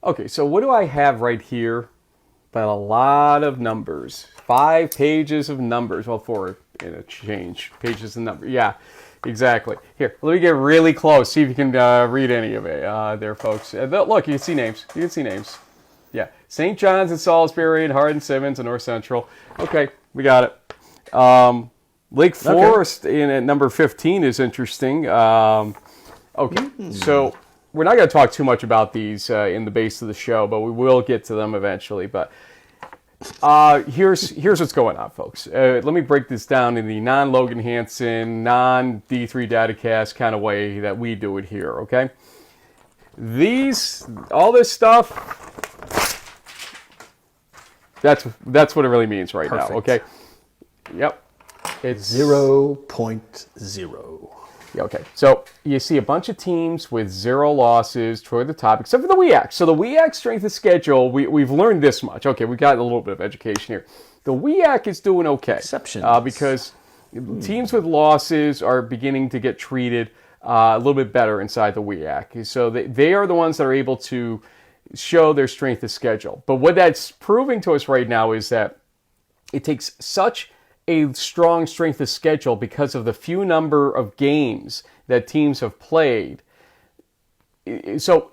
Okay, so what do I have right here? But a lot of numbers. 5 pages of numbers. Well, 4 in a change. Pages of numbers. Yeah, exactly. Here, let me get really close. See if you can read any of it there, folks. Look, you can see names. You can see names. Yeah, St. John's and Salisbury and Hardin Simmons and North Central. Okay, we got it. Lake Forest in at number 15 is interesting. Okay, so we're not going to talk too much about these in the base of the show, but we will get to them eventually. But here's what's going on, folks. Let me break this down in the non-Logan Hansen, non-D3 Datacast kind of way that we do it here, okay? All this stuff, that's what it really means right now, okay? Yep. It's 0.0. Okay, so you see a bunch of teams with 0 losses toward the top, except for the WEAC. So the WEAC strength of schedule, we've learned this much. Okay, we got a little bit of education here. The WEAC is doing okay. Exceptions. Because teams with losses are beginning to get treated a little bit better inside the WEAC. So they are the ones that are able to show their strength of schedule. But what that's proving to us right now is that it takes such a strong strength of schedule because of the few number of games that teams have played. So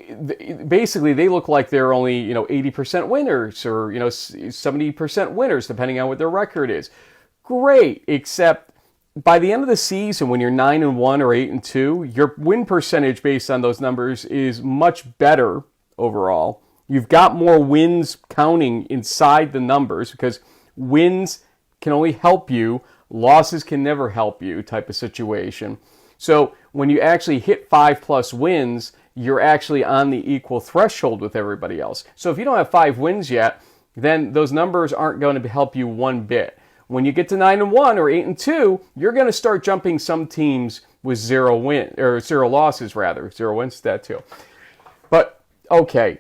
basically they look like they're only 80% winners or 70% winners depending on what their record is. Great, except by the end of the season when you're 9-1 or 8-2, your win percentage based on those numbers is much better overall. You've got more wins counting inside the numbers because wins can only help you, losses can never help you type of situation. So when you actually hit 5+ wins, you're actually on the equal threshold with everybody else. So if you don't have 5 wins yet, then those numbers aren't going to help you one bit. When you get to 9-1 or 8-2, you're going to start jumping some teams with 0 losses rather. 0 wins, that too. But okay,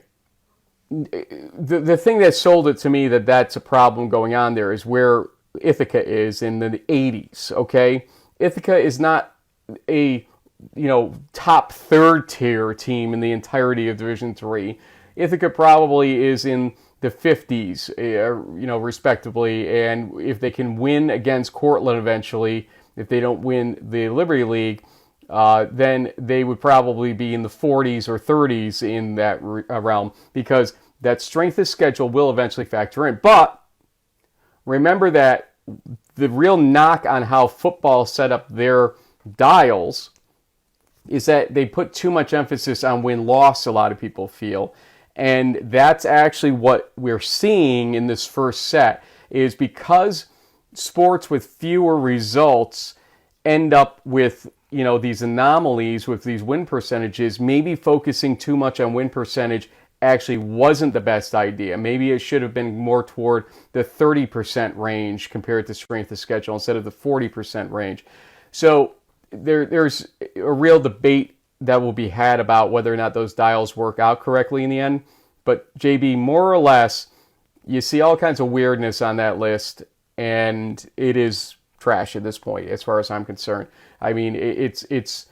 the thing that sold it to me that's a problem going on there is where Ithaca is in the 80s, okay? Ithaca is not a, top 3rd tier team in the entirety of Division 3. Ithaca probably is in the 50s, respectively, and if they can win against Cortland eventually, if they don't win the Liberty League, then they would probably be in the 40s or 30s in that realm because that strength of schedule will eventually factor in. But remember that the real knock on how football set up their dials is that they put too much emphasis on win-loss, a lot of people feel. And that's actually what we're seeing in this first set, is because sports with fewer results end up with, these anomalies with these win percentages, maybe focusing too much on win percentage actually wasn't the best idea. Maybe it should have been more toward the 30% range compared to strength of schedule instead of the 40% range. So there's a real debate that will be had about whether or not those dials work out correctly in the end. But JB, more or less, you see all kinds of weirdness on that list, and it is trash at this point as far as I'm concerned. I mean, it's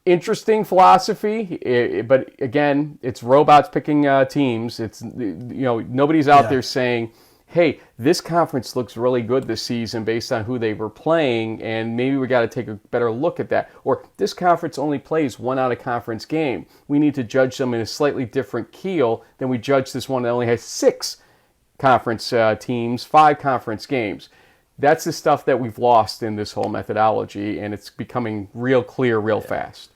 interesting philosophy, but again, it's robots picking teams. It's nobody's out there saying, "Hey, this conference looks really good this season based on who they were playing, and maybe we got to take a better look at that." Or this conference only plays 1 out-of-conference game. We need to judge them in a slightly different keel than we judge this one that only has 6 conference teams, 5 conference games. That's the stuff that we've lost in this whole methodology, and it's becoming real clear real fast.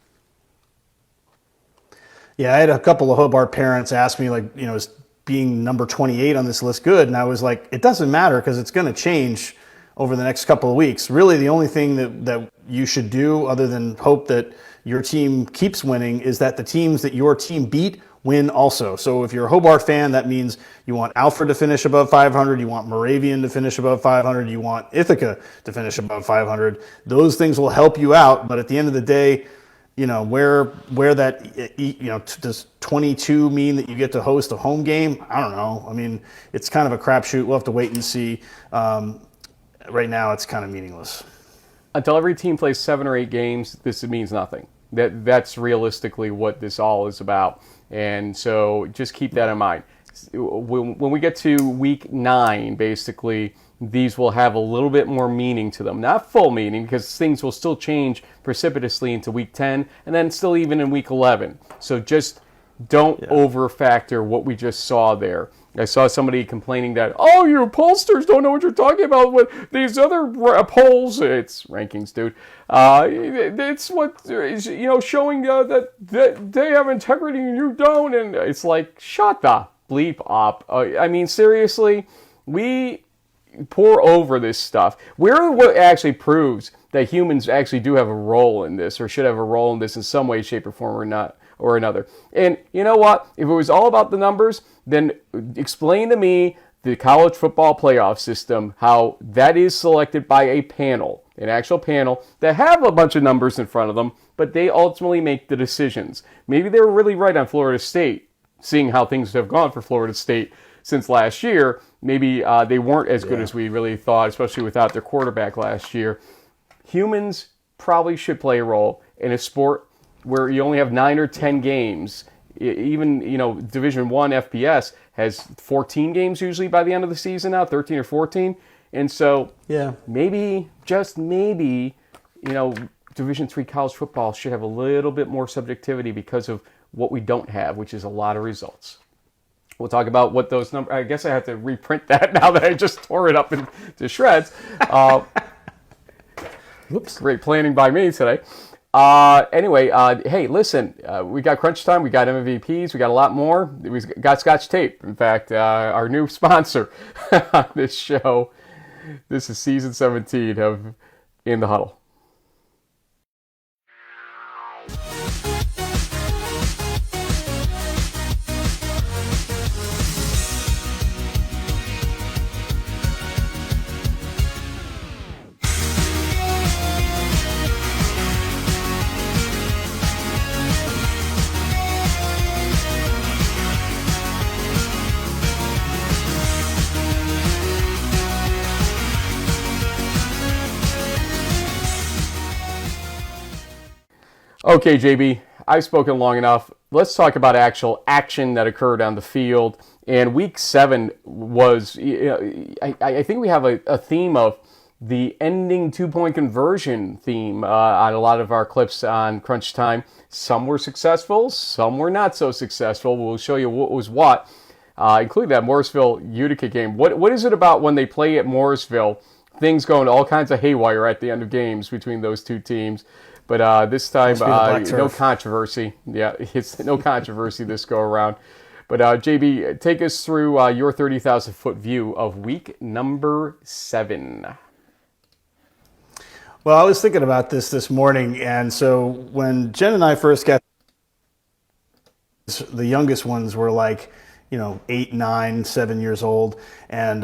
Yeah, I had a couple of Hobart parents ask me, is being number 28 on this list good? And I was like, it doesn't matter because it's going to change over the next couple of weeks. Really, the only thing that you should do other than hope that your team keeps winning is that the teams that your team beat win also. So if you're a Hobart fan, that means you want Alfred to finish above 500, you want Moravian to finish above 500, you want Ithaca to finish above 500. Those things will help you out, but at the end of the day, where that, does 22 mean that you get to host a home game? I don't know. I mean, it's kind of a crapshoot. We'll have to wait and see. Right now, it's kind of meaningless. Until every team plays 7 or 8 games, this means nothing. That's realistically what this all is about. And so just keep that in mind. When we get to week 9, basically, these will have a little bit more meaning to them. Not full meaning, because things will still change precipitously into week 10, and then still even in week 11. So just don't over-factor what we just saw there. I saw somebody complaining that, oh, you pollsters don't know what you're talking about with these other polls. It's rankings, dude. It's what is, showing that they have integrity and you don't. And it's like, shut the bleep up. I mean, seriously, we pour over this stuff. We're what actually proves that humans actually do have a role in this, or should have a role in this in some way, shape, or form, or not, or another. And you know what? If it was all about the numbers, then explain to me the college football playoff system, how that is selected by a panel, an actual panel that have a bunch of numbers in front of them, but they ultimately make the decisions. Maybe they were really right on Florida State, seeing how things have gone for Florida State since last year. Maybe they weren't as good as we really thought, especially without their quarterback last year. Humans probably should play a role in a sport where you only have 9 or 10 games. Even, Division I FBS has 14 games usually by the end of the season now, 13 or 14. And so maybe, just maybe, Division III college football should have a little bit more subjectivity because of what we don't have, which is a lot of results. We'll talk about what those numbers... I guess I have to reprint that now that I just tore it up into shreds. Whoops. Great planning by me today. Anyway, hey, listen, we got Crunchtime, we got MVPs, we got a lot more. We got Scotch Tape. In fact, our new sponsor on this show. This is season 17 of In the Huddle. Okay, JB, I've spoken long enough. Let's talk about actual action that occurred on the field. And week 7 was, I think we have a theme of the ending 2-point conversion theme on a lot of our clips on Crunchtime. Some were successful, some were not so successful. We'll show you what was what, including that Morrisville-Utica game. What is it about when they play at Morrisville? Things go into all kinds of haywire at the end of games between those two teams. But this time, no controversy. Yeah, it's no controversy this go around. But JB, take us through your 30,000-foot view of week number 7. Well, I was thinking about this morning, and so when Jen and I first got, the youngest ones were like, 8, 9, 7 years old. And,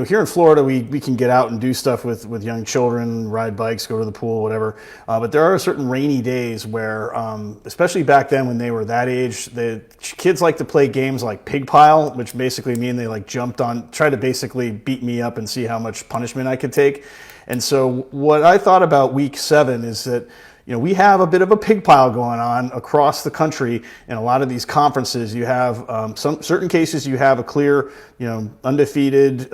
here in Florida, we can get out and do stuff with young children, ride bikes, go to the pool, whatever. But there are certain rainy days where, especially back then when they were that age, the kids like to play games like pig pile, which basically mean they try to basically beat me up and see how much punishment I could take. And so what I thought about week 7 is that, we have a bit of a pig pile going on across the country in a lot of these conferences. You have certain cases you have a clear, undefeated,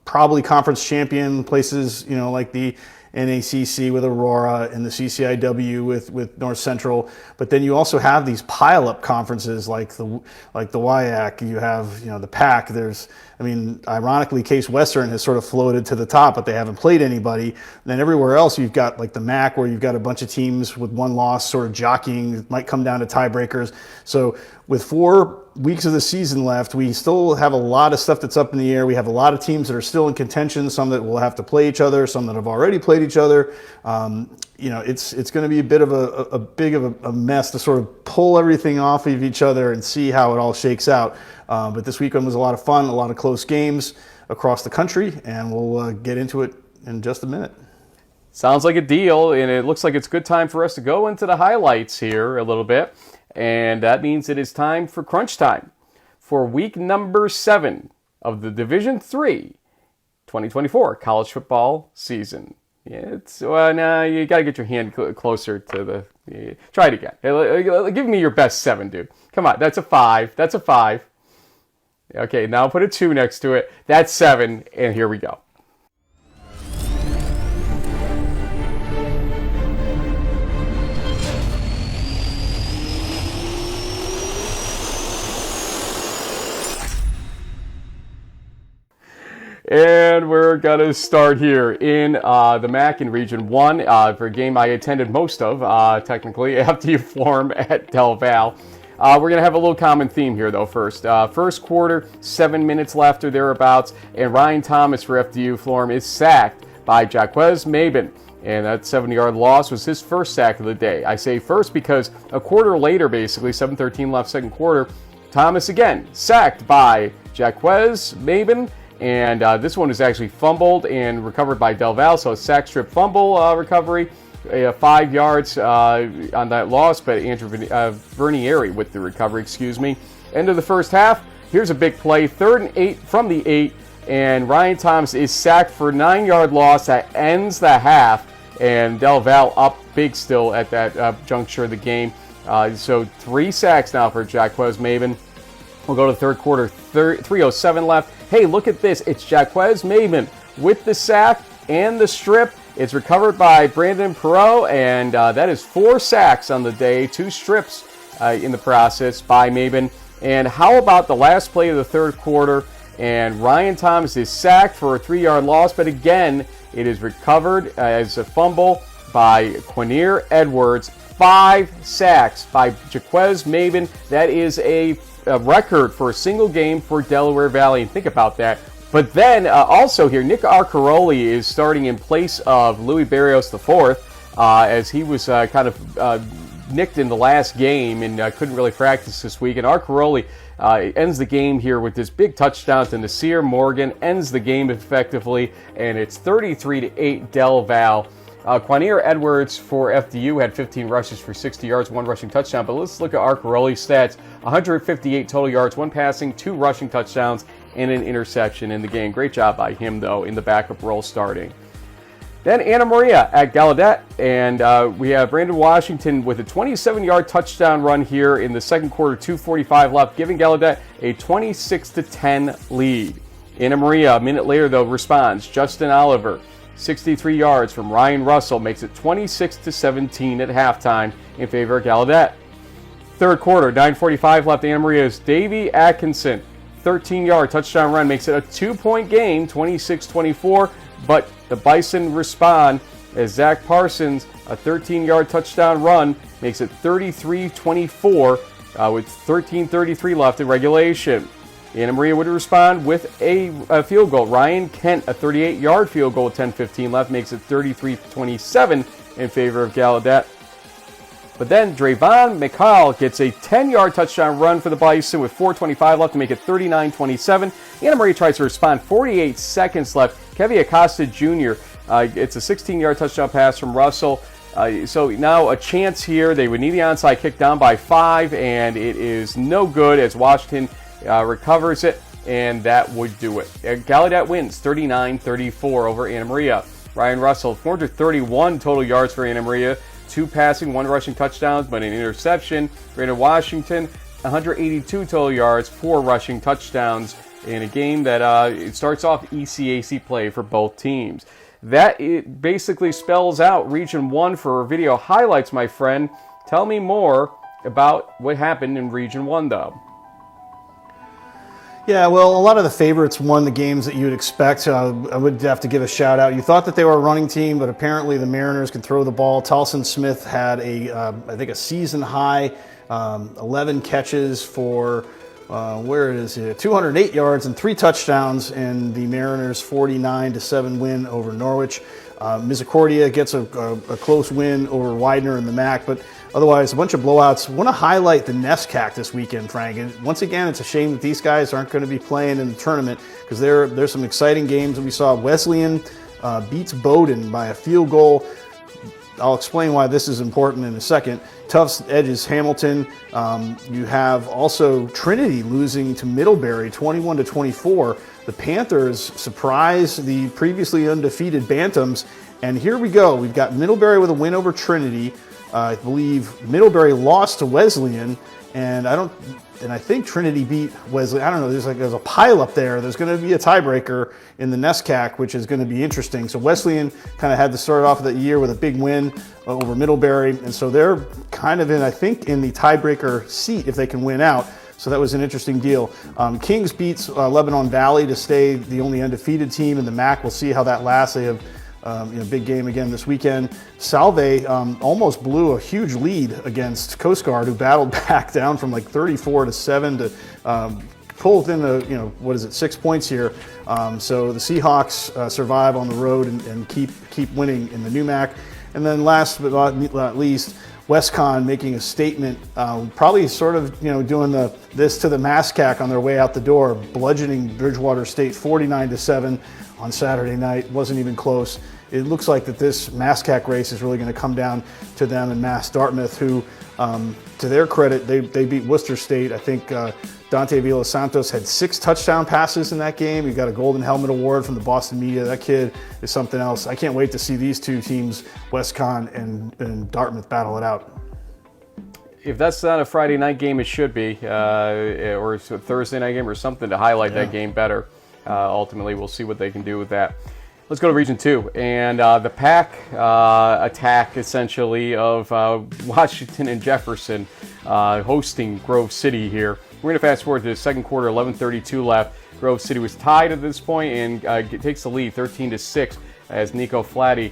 probably conference champion places, like the NACC with Aurora and the CCIW with North Central. But then you also have these pile-up conferences like the WIAC. You have the PAC. Ironically, Case Western has sort of floated to the top, but they haven't played anybody. And then everywhere else, you've got like the MAC, where you've got a bunch of teams with one loss, sort of jockeying. It might come down to tiebreakers. So with 4 weeks of the season left, we still have a lot of stuff that's up in the air. We have a lot of teams that are still in contention, some that will have to play each other, some that have already played each other. It's going to be a bit of a mess to sort of pull everything off of each other and see how it all shakes out. But this weekend was a lot of fun, a lot of close games across the country, and we'll get into it in just a minute. Sounds like a deal, and it looks like it's a good time for us to go into the highlights here a little bit. And that means it is time for Crunch Time for week number 7 of the Division III 2024 college football season. Now you got to get your hand closer to Try it again. Give me your best 7, dude. Come on, that's a 5. That's a 5. Okay, now put a 2 next to it. That's 7, and here we go. And we're going to start here in the MAC in Region 1 for a game I attended most of, technically, FDU Florham at Del Val. We're going to have a little common theme here, though, first. First quarter, 7 minutes left or thereabouts, and Ryan Thomas for FDU Florham is sacked by Jaquez Mabin. And that 70-yard loss was his first sack of the day. I say first because a quarter later, basically, 7:13 left second quarter, Thomas again sacked by Jaquez Mabin. And this one is actually fumbled and recovered by Del Val, so a sack strip fumble recovery, 5 yards on that loss, but Andrew Vernieri with the recovery, End of the first half, here's a big play, 3rd and 8 from the 8, and Ryan Thomas is sacked for a 9-yard loss that ends the half, and Del Val up big still at that juncture of the game. So 3 sacks now for Jaquez Mabin. We'll go to the third quarter, 3:07 left. Hey, look at this. It's Jaquez Mabin with the sack and the strip. It's recovered by Brandon Perot, and that is 4 sacks on the day, 2 strips in the process by Mabin. And how about the last play of the third quarter? And Ryan Thomas is sacked for a 3-yard loss, but again, it is recovered as a fumble by Quinier Edwards. 5 sacks by Jaquez Mabin. That is a record for a single game for Delaware Valley, and think about that. But then also here, Nick Arcaroli is starting in place of Louis Barrios IV, as he was kind of nicked in the last game and couldn't really practice this week. And Arcaroli ends the game here with this big touchdown to Nasir Morgan, ends the game effectively, and it's 33-8 Del Val. Quinier Edwards for FDU had 15 rushes for 60 yards, 1 rushing touchdown. But let's look at Arcaroli's stats. 158 total yards, 1 passing, 2 rushing touchdowns, and an interception in the game. Great job by him, though, in the backup role starting. Then Anna Maria at Gallaudet, and we have Brandon Washington with a 27-yard touchdown run here in the second quarter, 2:45 left, giving Gallaudet a 26-10 lead. Anna Maria, a minute later, though, responds. Justin Oliver, 63 yards from Ryan Russell, makes it 26-17 at halftime in favor of Gallaudet. Third quarter, 9:45 left. Anna Maria's Davey Atkinson, 13-yard touchdown run, makes it a 2-point game, 26-24. But the Bison respond as Zach Parsons, a 13-yard touchdown run, makes it 33-24 with 13:33 left in regulation. Anna Maria would respond with a field goal. Ryan Kent, a 38-yard field goal with 10:15 left, makes it 33-27 in favor of Gallaudet. But then Drayvon McCall gets a 10-yard touchdown run for the Bison with 4:25 left to make it 39-27. Anna Maria tries to respond, 48 seconds left. Kevin Acosta Jr., it's a 16-yard touchdown pass from Russell. So now a chance here. They would need the onside kick down by 5, and it is no good as Washington recovers it, and that would do it. Gallaudet wins 39-34 over Anna Maria. Ryan Russell, 431 total yards for Anna Maria, 2 passing, 1 rushing touchdowns, but an interception. Brandon Washington, 182 total yards, 4 rushing touchdowns in a game that it starts off ECAC play for both teams. That it basically spells out Region 1 for video highlights, my friend. Tell me more about what happened in Region 1, though. Yeah, well, a lot of the favorites won the games that you would expect. I would have to give a shout out. You thought that they were a running team, but apparently the Mariners can throw the ball. Tolson Smith had I think a season high 11 catches for 208 yards and 3 touchdowns in the Mariners' 49-7 win over Norwich. Misericordia gets a close win over Widener in the MAC, but otherwise, a bunch of blowouts. I want to highlight the NESCAC this weekend, Frank. And once again, it's a shame that these guys aren't going to be playing in the tournament because there's some exciting games. We saw Wesleyan beats Bowdoin by a field goal. I'll explain why this is important in a second. Tufts edges Hamilton. You have also Trinity losing to Middlebury 21-24. The Panthers surprise the previously undefeated Bantams. And here we go. We've got Middlebury with a win over Trinity. I believe Middlebury lost to Wesleyan, and I think Trinity beat Wesley. I don't know. There's a pile up there. There's going to be a tiebreaker in the NESCAC, which is going to be interesting. So Wesleyan kind of had to start off the year with a big win over Middlebury, and so they're kind of in the tiebreaker seat if they can win out. So that was an interesting deal. Kings beats Lebanon Valley to stay the only undefeated team in the MAC. We'll see how that lasts. They have big game again this weekend. Salve almost blew a huge lead against Coast Guard, who battled back down from like 34-7 to pull within 6 points here. So the Seahawks survive on the road and keep winning in the new MAC. And then last but not least, WestCon making a statement, probably sort of doing this to the MASCAC on their way out the door, bludgeoning Bridgewater State 49-7 on Saturday night. Wasn't even close. It looks like that this MASCAC race is really going to come down to them and Mass Dartmouth, who, to their credit, they beat Worcester State. I think Dante Villasantos had 6 touchdown passes in that game. He got a Golden Helmet Award from the Boston media. That kid is something else. I can't wait to see these two teams, WestCon and Dartmouth, battle it out. If that's not a Friday night game, it should be, or a Thursday night game or something to highlight that game better. Ultimately, we'll see what they can do with that. Let's go to Region 2, and the pack attack, essentially, of Washington and Jefferson hosting Grove City here. We're going to fast forward to the second quarter, 11:32 left. Grove City was tied at this point and takes the lead 13-6 as Nico Flatty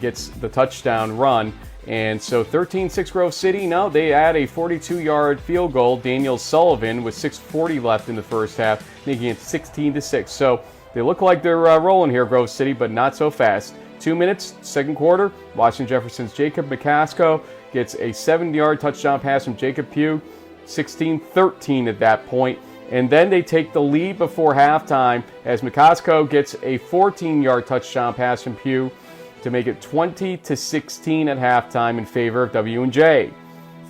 gets the touchdown run. And so 13-6 Grove City, now they add a 42-yard field goal. Daniel Sullivan with 6:40 left in the first half, making it 16-6. So they look like they're rolling here, Grove City, but not so fast. 2 minutes, second quarter, Washington Jefferson's Jacob McCasco gets a 7-yard touchdown pass from Jacob Pugh, 16-13 at that point. And then they take the lead before halftime as McCasco gets a 14-yard touchdown pass from Pugh to make it 20-16 at halftime in favor of W&J.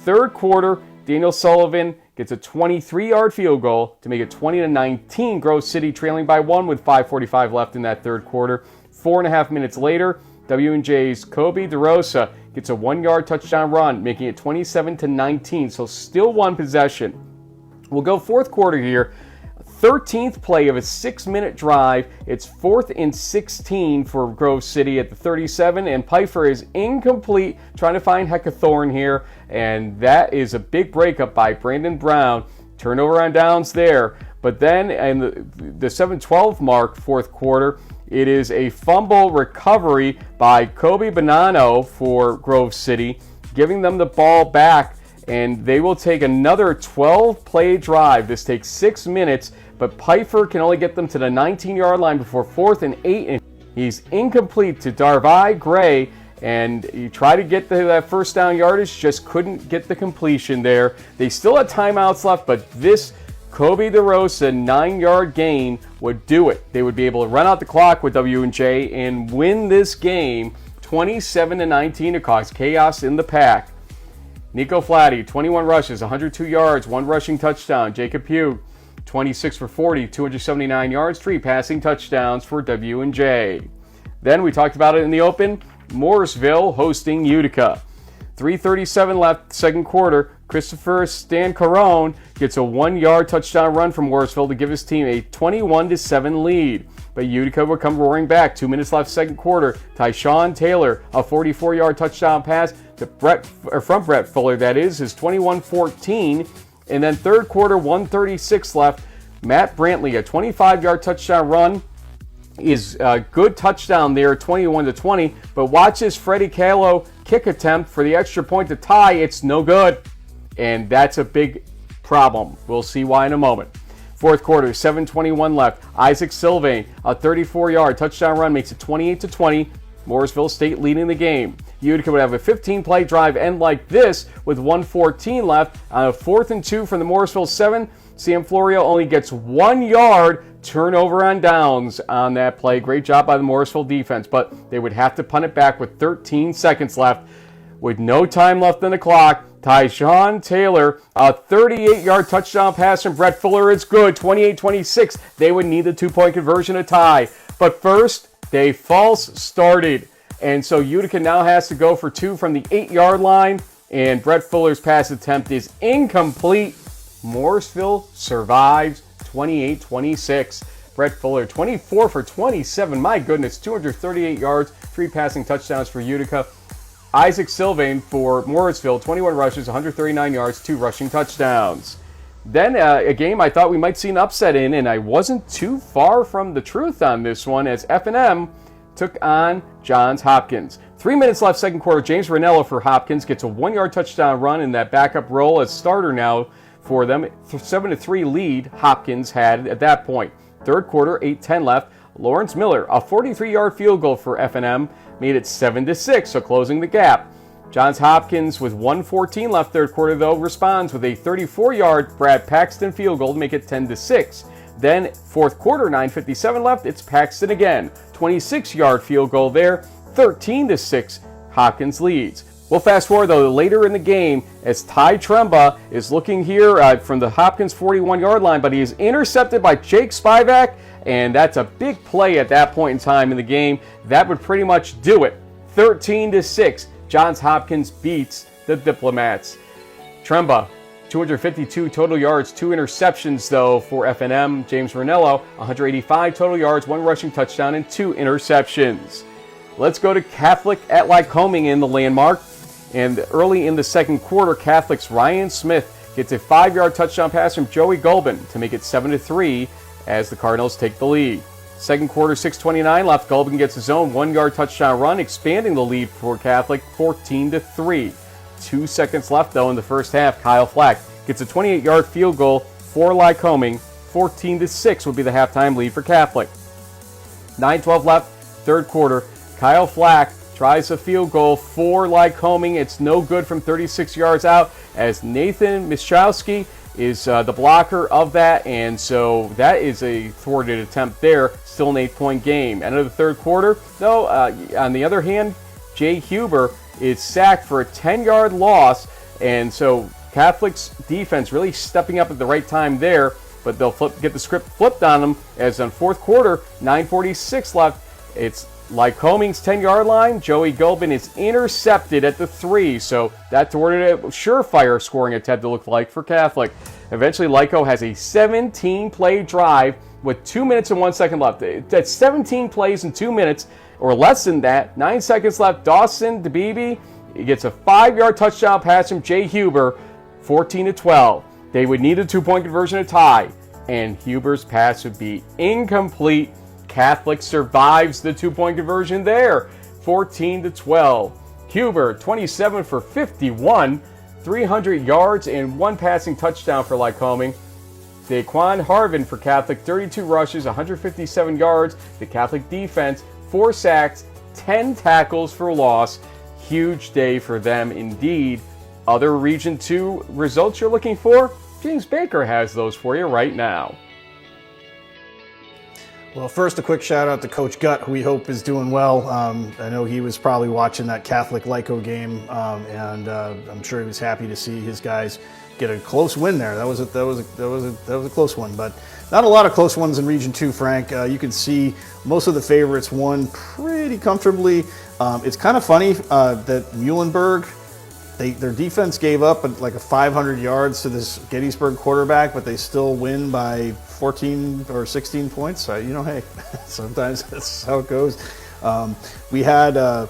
Third quarter, Daniel Sullivan gets a 23-yard field goal to make it 20-19. Grove City trailing by 1 with 5:45 left in that third quarter. 4.5 minutes later, W&J's Kobe DeRosa gets a 1-yard touchdown run, making it 27-19. So still one possession. We'll go fourth quarter here. 13th play of a 6-minute drive. It's 4th and 16 for Grove City at the 37, and Pfeiffer is incomplete, trying to find Heckathorn here, and that is a big breakup by Brandon Brown. Turnover on downs there. But then in the 7:12 mark, fourth quarter, it is a fumble recovery by Kobe Bonanno for Grove City, giving them the ball back, and they will take another 12-play drive. This takes 6 minutes, but Pfeiffer can only get them to the 19-yard line before 4th and 8, and he's incomplete to Darvai Gray, and he tried to get that first down yardage, just couldn't get the completion there. They still had timeouts left, but this Kobe DeRosa 9-yard gain would do it. They would be able to run out the clock with W&J and win this game 27-19 to cause chaos in the pack. Nico Flatty, 21 rushes, 102 yards, 1 rushing touchdown. Jacob Pugh, 26 for 40, 279 yards, 3 passing touchdowns for W&J. Then we talked about it in the open, Morrisville hosting Utica. 3:37 left, second quarter. Christopher Stancarone gets a 1-yard touchdown run from Morrisville to give his team a 21-7 lead. But Utica will come roaring back. 2 minutes left, second quarter. Tyshawn Taylor, a 44-yard touchdown pass from Brett Fuller, that is 21-14. And then third quarter, 1:36 left. Matt Brantley, a 25-yard touchdown run, is a good touchdown there, 21-20. But watch this Freddie Callow kick attempt for the extra point to tie. It's no good. And that's a big problem. We'll see why in a moment. Fourth quarter, 7:21 left. Isaac Sylvain, a 34-yard touchdown run, makes it 28-20. Morrisville State leading the game. Utica would have a 15-play drive end like this with 1:14 left. On a 4th and 2 from the Morrisville 7, Sam Florio only gets 1 yard. Turnover on downs on that play. Great job by the Morrisville defense, but they would have to punt it back with 13 seconds left. With no time left on the clock, Tyshawn Taylor, a 38-yard touchdown pass from Brett Fuller. It's good, 28-26. They would need the 2-point conversion to tie. But first, they false started And so Utica now has to go for 2 from the 8-yard line. And Brett Fuller's pass attempt is incomplete. Morrisville survives 28-26. Brett Fuller, 24 for 27. My goodness, 238 yards, 3 passing touchdowns for Utica. Isaac Sylvain for Morrisville, 21 rushes, 139 yards, 2 rushing touchdowns. Then a game I thought we might see an upset in, and I wasn't too far from the truth on this one, as F&M took on Johns Hopkins. 3 minutes left, second quarter. James Ranello for Hopkins gets a 1-yard touchdown run in that backup role as starter now for them. 7-3 lead Hopkins had at that point. Third quarter, 8:10 left. Lawrence Miller, a 43-yard field goal for F&M, made it 7-6, so closing the gap. Johns Hopkins, with 1:14 left third quarter, though, responds with a 34-yard Brad Paxton field goal to make it 10-6. Then, fourth quarter, 9:57 left, it's Paxton again. 26-yard field goal there, 13-6, Hopkins leads. We'll fast forward, though, later in the game as Ty Tremba is looking here from the Hopkins 41-yard line, but he is intercepted by Jake Spivak, and that's a big play at that point in time in the game. That would pretty much do it. 13-6, Johns Hopkins beats the Diplomats. Tremba, 252 total yards, 2 interceptions, though, for F&M. James Ranello, 185 total yards, 1 rushing touchdown, and 2 interceptions. Let's go to Catholic at Lycoming in the Landmark. And early in the second quarter, Catholic's Ryan Smith gets a 5-yard touchdown pass from Joey Gulbin to make it 7-3 as the Cardinals take the lead. Second quarter, 6:29 left. Gulbin gets his own 1-yard touchdown run, expanding the lead for Catholic 14-3. 2 seconds left, though, in the first half. Kyle Flack gets a 28-yard field goal for Lycoming. 14-6 would be the halftime lead for Catholic. 9:12 left, third quarter. Kyle Flack tries a field goal for Lycoming. It's no good from 36 yards out as Nathan Mischowski is the blocker of that, and so that is a thwarted attempt there. Still an 8-point game. End of the third quarter, though, on the other hand, Jay Huber is sacked for a 10-yard loss, and so Catholic's defense really stepping up at the right time there, but they'll get the script flipped on them as on fourth quarter, 9:46 left. It's Lycoming's 10-yard line. Joey Gulbin is intercepted at the 3, so that thwarted a surefire scoring attempt, it looked like, for Catholic. Eventually, Lyco has a 17-play drive with 2 minutes and 1 second left. That's 17 plays in 2 minutes, or less than that. 9 seconds left. Dawson DeBeebe, he gets a 5-yard touchdown pass from Jay Huber, 14-12. They would need a 2-point conversion to tie, and Huber's pass would be incomplete. Catholic survives the 2-point conversion there, 14-12. Huber, 27 for 51, 300 yards and 1 passing touchdown for Lycoming. Daquan Harvin for Catholic, 32 rushes, 157 yards. The Catholic defense, 4 sacks, 10 tackles for loss. Huge day for them indeed. Other Region 2 results you're looking for? James Baker has those for you right now. Well, first, a quick shout out to Coach Gutt, who we hope is doing well. I know he was probably watching that Catholic Lyco game, and I'm sure he was happy to see his guys get a close win there. That was a close one, but not a lot of close ones in Region 2, Frank. You can see most of the favorites won pretty comfortably. It's kind of funny that Muhlenberg, their defense gave up like a 500 yards to this Gettysburg quarterback, but they still win by 14 or 16 points. Hey, sometimes that's how it goes. We had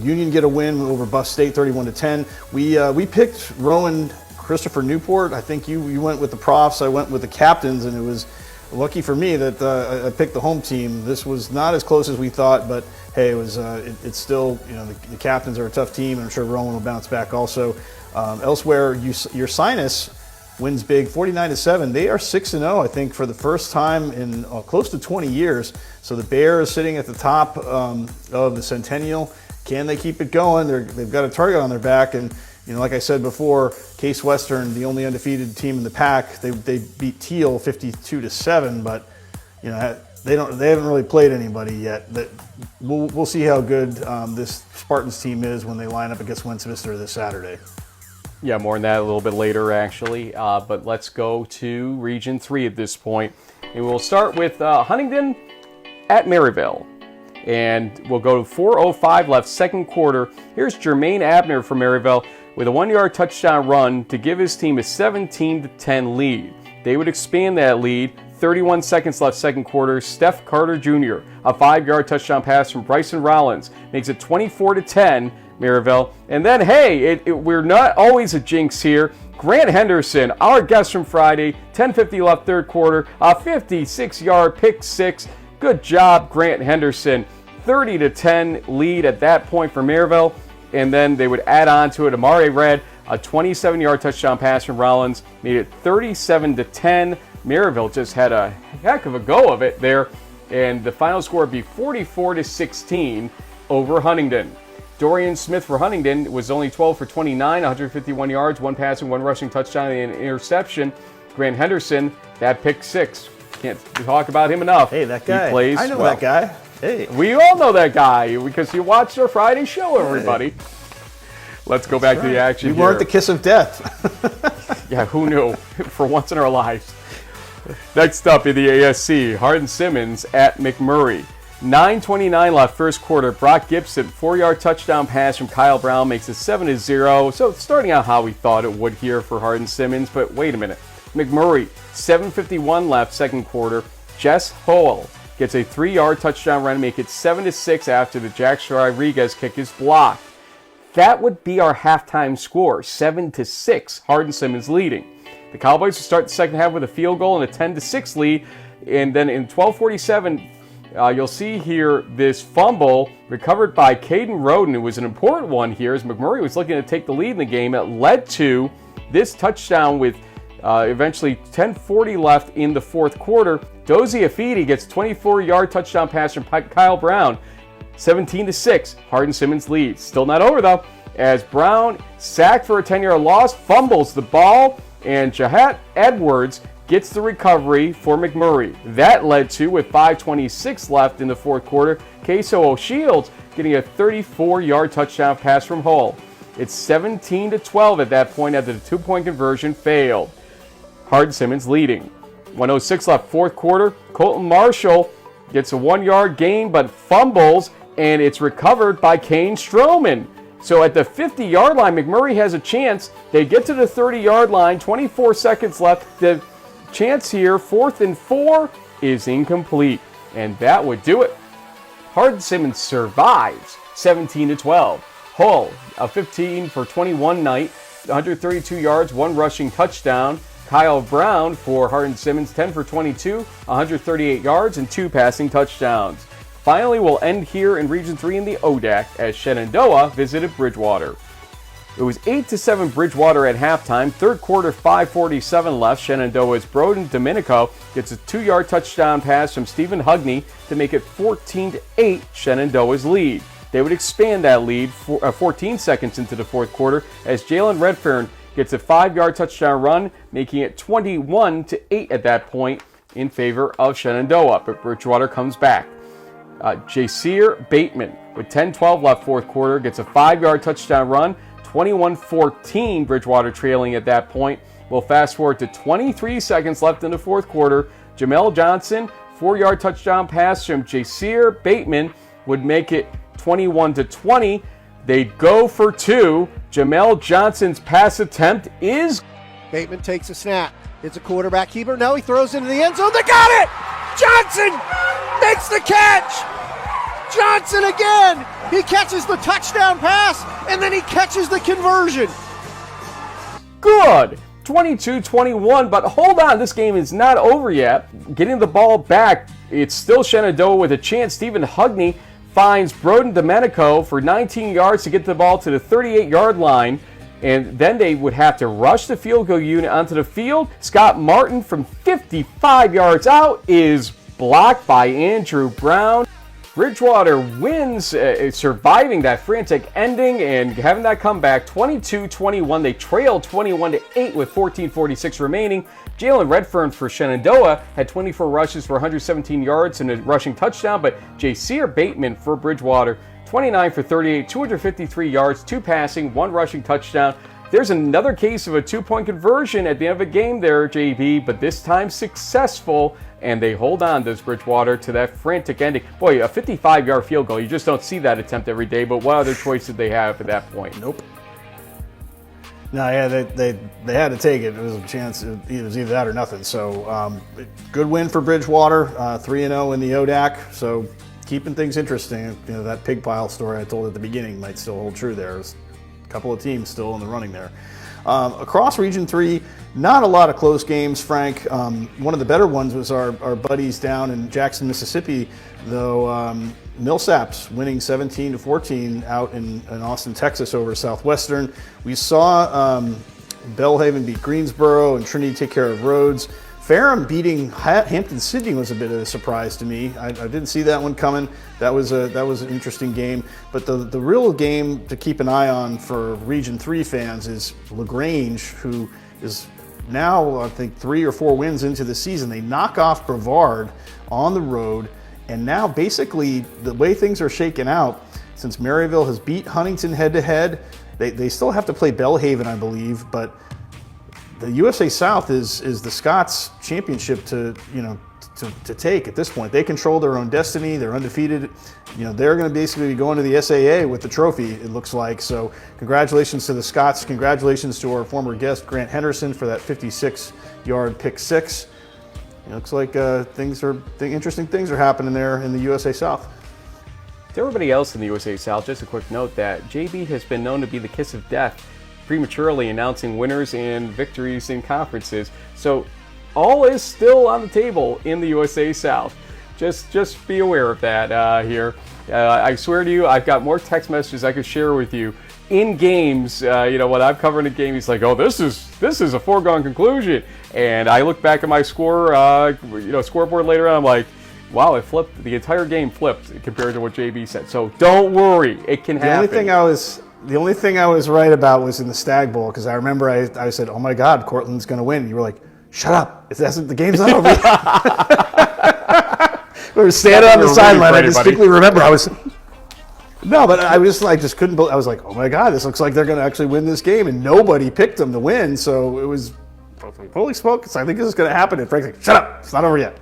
Union get a win over Buff State, 31-10. We picked Rowan Christopher Newport. I think you went with the profs. I went with the captains, and it was lucky for me that I picked the home team. This was not as close as we thought, but hey, it was. It's still, the captains are a tough team, and I'm sure Rowan will bounce back also. Elsewhere, your Sinus wins big, 49-7. They are 6-0, I think, for the first time in close to 20 years. So the Bears sitting at the top of the Centennial. Can they keep it going? They've got a target on their back, and like I said before, Case Western, the only undefeated team in the pack, they beat Teal 52-7, but they haven't really played anybody yet. We'll see how good this Spartans team is when they line up against Westminster this Saturday. Yeah, more on that a little bit later, actually. But let's go to Region 3 at this point. And we'll start with Huntingdon at Maryville. And we'll go to 4:05 left, second quarter. Here's Jermaine Abner from Maryville with a 1-yard touchdown run to give his team a 17-10 lead. They would expand that lead. 31 seconds left, second quarter. Steph Carter Jr., a 5-yard touchdown pass from Bryson Rollins, makes it 24-10, Maryville. And then, hey, we're not always a jinx here. Grant Henderson, our guest from Friday, 10:50 left, third quarter, a 56-yard pick six. Good job, Grant Henderson. 30-10 lead at that point for Maryville. And then they would add on to it. Amare Red, a 27-yard touchdown pass from Rollins, made it 37-10. Maryville just had a heck of a go of it there. And the final score would be 44-16 over Huntingdon. Dorian Smith for Huntingdon was only 12 for 29, 151 yards, 1 passing, 1 rushing touchdown, and an interception. Grant Henderson, that pick six. Can't talk about him enough. Hey, that guy. He plays I know well. that guy. Hey. We all know that guy because you watched our Friday show, everybody. Hey. Let's go back to the action We weren't the kiss of death. Yeah, who knew? For once in our lives. Next up in the ASC, Hardin Simmons at McMurray. 9:29 left, first quarter. Brock Gibson, 4-yard touchdown pass from Kyle Brown makes it 7-0. So starting out how we thought it would here for Hardin Simmons, but wait a minute. McMurray, 7:51 left, second quarter. Jess Howell gets a 3-yard touchdown run to make it 7-6 after the Jack Rodriguez kick is blocked. That would be our halftime score, 7-6, Hardin Simmons leading. The Cowboys will start the second half with a field goal and a 10-6 lead, and then in 12:47, you'll see here this fumble recovered by Caden Roden. It was an important one here as McMurray was looking to take the lead in the game. It led to this touchdown with eventually 10:40 left in the fourth quarter. Dozie Afidi gets a 24-yard touchdown pass from Kyle Brown. 17-6, Hardin Simmons leads. Still not over though, as Brown, sacked for a 10-yard loss, fumbles the ball, and Jahat Edwards gets the recovery for McMurray. That led to, with 5:26 left in the fourth quarter, Queso O'Shields getting a 34-yard touchdown pass from Hull. It's 17-12 at that point after the 2-point conversion failed. Hardin Simmons leading. 1:06 left, fourth quarter. Colton Marshall gets a 1-yard gain but fumbles, and it's recovered by Kane Stroman. So at the 50-yard line, McMurray has a chance. They get to the 30-yard line, 24 seconds left. The chance here, 4th and 4, is incomplete. And that would do it. Hardin Simmons survives 17-12. Hull, a 15 for 21 night, 132 yards, 1 rushing touchdown. Kyle Brown for Hardin Simmons, 10 for 22, 138 yards, and 2 passing touchdowns. Finally, we'll end here in Region 3 in the ODAC as Shenandoah visited Bridgewater. It was 8-7 Bridgewater at halftime. Third quarter, 5:47 left. Shenandoah's Broden Domenico gets a 2-yard touchdown pass from Stephen Hugney to make it 14-8 Shenandoah's lead. They would expand that lead 14 seconds into the fourth quarter as Jalen Redfern gets a 5-yard touchdown run, making it 21-8 at that point in favor of Shenandoah. But Bridgewater comes back. Jasir Bateman, with 10-12 left fourth quarter, gets a 5-yard touchdown run, 21-14 Bridgewater trailing at that point. We'll fast forward to 23 seconds left in the fourth quarter. Jamel Johnson, 4-yard touchdown pass from Jasir Bateman would make it 21-20. They go for 2. Jamel Johnson's pass attempt is... Bateman takes a snap. It's a quarterback keeper. Now he throws into the end zone. They got it! Johnson makes the catch! Johnson again! He catches the touchdown pass, and then he catches the conversion. Good! 22-21, but hold on, this game is not over yet. Getting the ball back, it's still Shenandoah with a chance. Stephen Hugney finds Broden Domenico for 19 yards to get the ball to the 38-yard line. And then they would have to rush the field goal unit onto the field. Scott Martin from 55 yards out is blocked by Andrew Brown. Bridgewater wins, surviving that frantic ending and having that comeback 22-21. They trailed 21-8 with 14:46 remaining. Jalen Redfern for Shenandoah had 24 rushes for 117 yards and a rushing touchdown, but Jasir Bateman for Bridgewater, 29 for 38, 253 yards, 2 passing, 1 rushing touchdown. There's another case of a 2-point conversion at the end of a game there, JB, but this time successful, and they hold on, does Bridgewater, to that frantic ending. Boy, a 55-yard field goal, you just don't see that attempt every day, but what other choice did they have at that point? Nope. No, yeah, they had to take it. It was a chance. It was either that or nothing. So good win for Bridgewater, 3-0 in the ODAC. So keeping things interesting. You know, that pig pile story I told at the beginning might still hold true there. There's a couple of teams still in the running there. Across Region 3, not a lot of close games, Frank. One of the better ones was our buddies down in Jackson, Mississippi, though. Millsaps winning 17-14 out in Austin, Texas over Southwestern. We saw Bellhaven beat Greensboro and Trinity take care of Rhodes. Ferrum beating Hampton-Sydney was a bit of a surprise to me. I didn't see that one coming. That was an interesting game. But the real game to keep an eye on for Region 3 fans is LaGrange, who is now, I think, 3 or 4 wins into the season. They knock off Brevard on the road. And now, basically, the way things are shaken out, since Maryville has beat Huntington head-to-head, they still have to play Bellhaven, I believe, but the USA South is the Scots championship to take at this point. They control their own destiny. They're undefeated. You know, they're going to basically be going to the SAA with the trophy, it looks like. So congratulations to the Scots. Congratulations to our former guest, Grant Henderson, for that 56-yard pick six. It looks like interesting things are happening there in the USA South. To everybody else in the USA South, just a quick note that JB has been known to be the kiss of death, prematurely announcing winners and victories in conferences. So all is still on the table in the USA South. Just be aware of that here. I swear to you, I've got more text messages I could share with you in games. When I'm covering a game, he's like, "Oh, this is a foregone conclusion." And I look back at my scoreboard later on, I'm like, wow, it flipped. The entire game flipped compared to what JB said. So don't worry, it can happen. The only thing I was right about was in the Stag Bowl, because I remember I said, "Oh my God, Cortland's going to win." You were like, "Shut up! The game's not over." We were standing on the sideline. I distinctly remember I was just couldn't believe. I was like, "Oh my God, this looks like they're going to actually win this game," and nobody picked them to win. So it was, holy smokes! I think this is going to happen. And Frank's like, "Shut up! It's not over yet."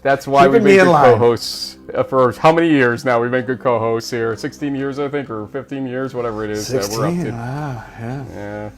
That's why we've been good co-hosts for how many years now? We've been good co-hosts here. 16 years, I think, or 15 years, whatever it is 16, we're up to. Wow, yeah.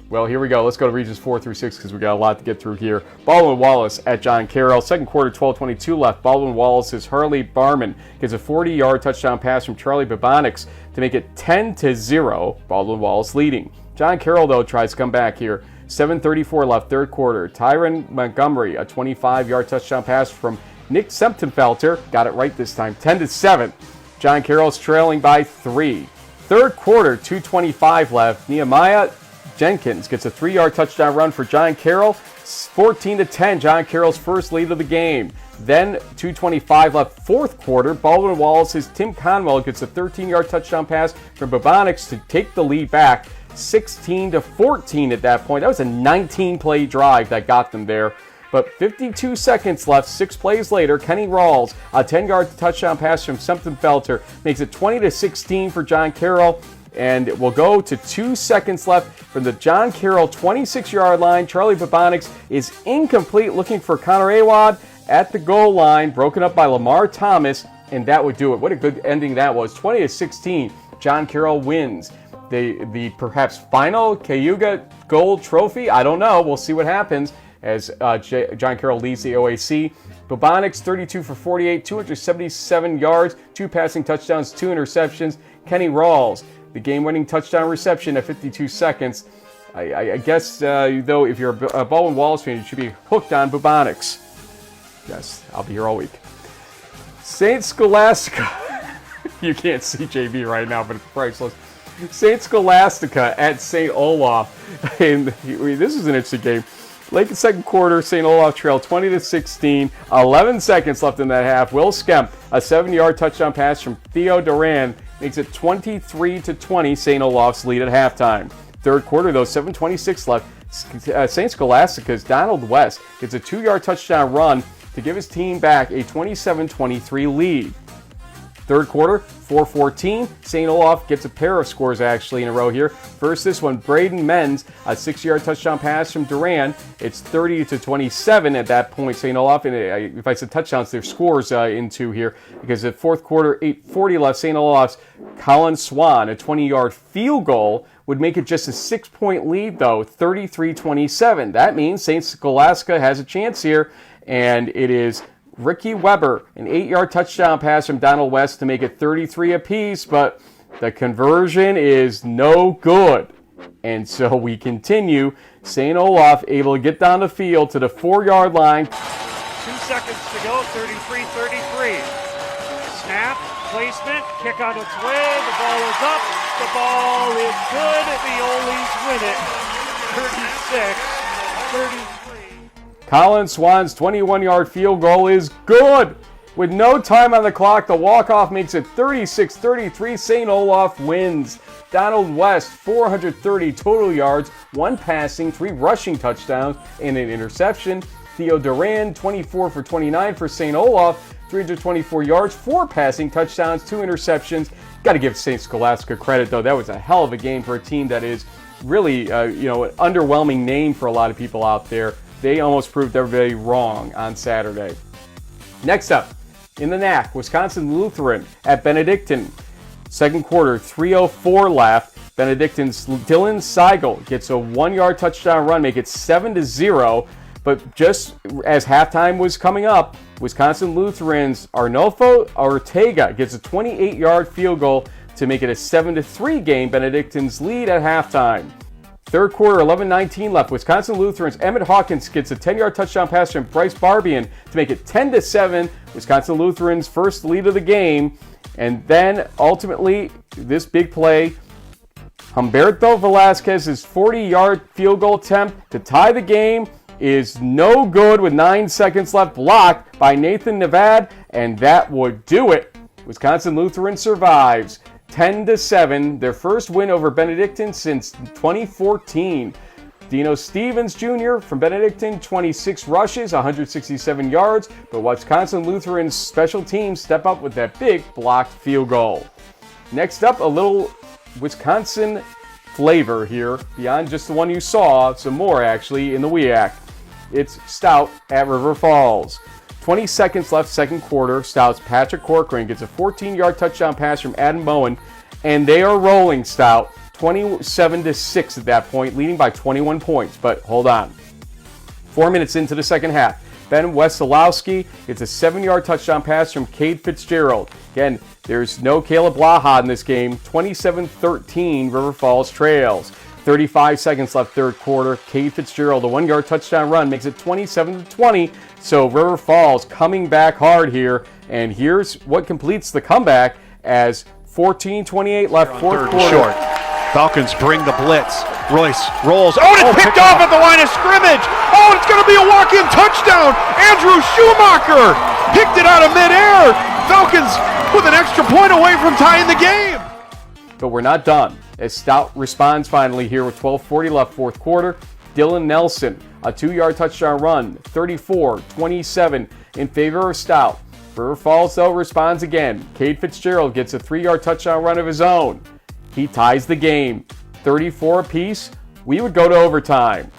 Well, here we go. Let's go to Regions 4 through 6 because we got a lot to get through here. Baldwin-Wallace at John Carroll. Second quarter, 12:22 left. Baldwin-Wallace's Harley Barman gets a 40-yard touchdown pass from Charlie Babonix to make it 10-0. Baldwin-Wallace leading. John Carroll, though, tries to come back here. 7:34 left, third quarter. Tyron Montgomery, a 25-yard touchdown pass from Nick Septenfelter. Got it right this time. 10-7. John Carroll's trailing by 3. Third quarter, 2:25 left. Nehemiah Jenkins gets a 3-yard touchdown run for John Carroll. 14-10, John Carroll's first lead of the game. Then 2:25 left, fourth quarter. Baldwin-Wallace's Tim Conwell gets a 13-yard touchdown pass from Babonix to take the lead back. 16-14 at that point. That was a 19-play drive that got them there. But 52 seconds left, 6 plays later, Kenny Rawls, a 10-yard touchdown pass from Septenfelter, makes it 20-16 for John Carroll. And we'll go to 2 seconds left from the John Carroll 26-yard line. Charlie Babonix is incomplete, looking for Connor Awad at the goal line, broken up by Lamar Thomas, and that would do it. What a good ending that was. 20-16, John Carroll wins. The perhaps final Cayuga Gold Trophy. I don't know. We'll see what happens as John Carroll leads the OAC. Babonix, 32 for 48, 277 yards, 2 passing touchdowns, 2 interceptions. Kenny Rawls, the game-winning touchdown reception at 52 seconds. I guess, though, if you're a Baldwin-Wallace fan, you should be hooked on Babonix. Yes, I'll be here all week. St. Scholastica. You can't see JB right now, but it's priceless. St. Scholastica at St. Olaf. And this is an interesting game. Late in second quarter, St. Olaf trailed 20-16. 11 seconds left in that half. Will Skemp, a 7-yard touchdown pass from Theo Duran, makes it 23-20. St. Olaf's lead at halftime. Third quarter, though, 7:26 left. St. Scholastica's Donald West gets a 2-yard touchdown run to give his team back a 27-23 lead. Third quarter, 4:14. St. Olaf gets a pair of scores actually in a row here. First, this one, Braden Menz, a 6-yard touchdown pass from Duran. It's 30-27 at that point, St. Olaf. And if I said touchdowns, there's scores into here because the fourth quarter, 8:40 left, St. Olaf's Colin Swan, a 20-yard field goal, would make it just a 6-point lead, though, 33-27. That means St. Scholastica has a chance here, and it is Ricky Weber, an 8-yard touchdown pass from Donald West to make it 33 apiece, but the conversion is no good. And so we continue. St. Olaf able to get down the field to the 4-yard line. 2 seconds to go, 33-33. Snap, placement, kick on its way, the ball is up, the ball is good, the Oles win it, 36-33. Colin Swan's 21-yard field goal is good. With no time on the clock, the walk-off makes it 36-33. St. Olaf wins. Donald West, 430 total yards, 1 passing, 3 rushing touchdowns, and an interception. Theo Duran, 24 for 29 for St. Olaf, 324 yards, 4 passing touchdowns, 2 interceptions. Got to give St. Scholastica credit, though. That was a hell of a game for a team that is really, an underwhelming name for a lot of people out there. They almost proved everybody wrong on Saturday. Next up, in the NAC, Wisconsin Lutheran at Benedictine. Second quarter, 3:04 left. Benedictine's Dylan Seigel gets a 1-yard touchdown run, make it 7-0. But just as halftime was coming up, Wisconsin Lutheran's Arnolfo Ortega gets a 28-yard field goal to make it a 7-3 game. Benedictine's lead at halftime. Third quarter, 11:19 left. Wisconsin Lutheran's Emmett Hawkins gets a 10-yard touchdown pass from Bryce Barbian to make it 10-7. Wisconsin Lutheran's first lead of the game. And then, ultimately, this big play, Humberto Velasquez's 40-yard field goal attempt to tie the game is no good with 9 seconds left, blocked by Nathan Nevad, and that would do it. Wisconsin Lutheran survives. 10-7, their first win over Benedictine since 2014. Dino Stevens Jr. from Benedictine, 26 rushes, 167 yards, but Wisconsin Lutheran's special teams step up with that big blocked field goal. Next up, a little Wisconsin flavor here, beyond just the one you saw, some more actually in the WIAC. It's Stout at River Falls. 20 seconds left, second quarter. Stout's Patrick Corcoran gets a 14-yard touchdown pass from Adam Bowen, and they are rolling Stout 27-6 at that point, leading by 21 points. But hold on. 4 minutes into the second half, Ben Wesolowski gets a 7-yard touchdown pass from Cade Fitzgerald. Again, there's no Caleb Blaha in this game. 27-13, River Falls trails. 35 seconds left, third quarter. Cade Fitzgerald, a 1-yard touchdown run, makes it 27-20. So River Falls coming back hard here. And here's what completes the comeback as 14:28 left, fourth quarter. Short. Falcons bring the blitz. Royce rolls. Oh, it's picked off at the line of scrimmage. Oh, it's going to be a walk-in touchdown. Andrew Schumacher picked it out of midair. Falcons with an extra point away from tying the game. But we're not done, as Stout responds finally here with 12:40 left, fourth quarter. Dylan Nelson, a 2-yard touchdown run, 34-27 in favor of Stout. River Falls, though, responds again. Cade Fitzgerald gets a 3-yard touchdown run of his own. He ties the game, 34 apiece. We would go to overtime.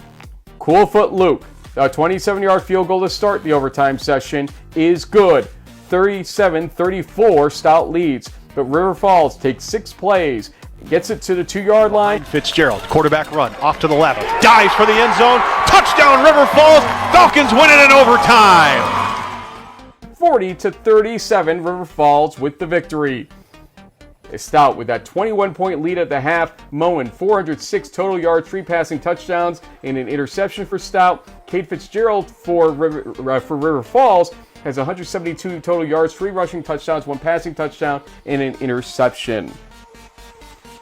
Coolfoot Luke, a 27-yard field goal to start the overtime session, is good. 37-34, Stout leads. But River Falls takes 6 plays, gets it to the 2-yard line. Fitzgerald, quarterback run, off to the left, dives for the end zone, touchdown River Falls, Falcons win it in overtime. 40-37, River Falls with the victory. Stout with that 21-point lead at the half. Moen, 406 total yards, 3 passing touchdowns, and an interception for Stout. Cade Fitzgerald for River Falls has 172 total yards, 3 rushing touchdowns, 1 passing touchdown, and an interception.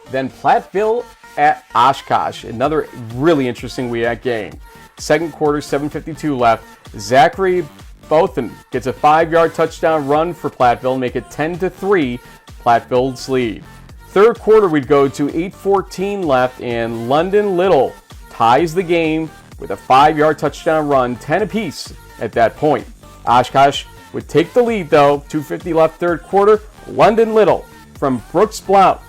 Then Platteville at Oshkosh, another really interesting WIAC game. Second quarter, 7:52 left. Zachary Bothan gets a 5-yard touchdown run for Platteville, make it 10-3, Platteville's lead. Third quarter, we'd go to 8:14 left, and London Little ties the game with a 5-yard touchdown run, 10 apiece at that point. Oshkosh would take the lead, though. 2:50 left, third quarter. London Little from Brooks Blount,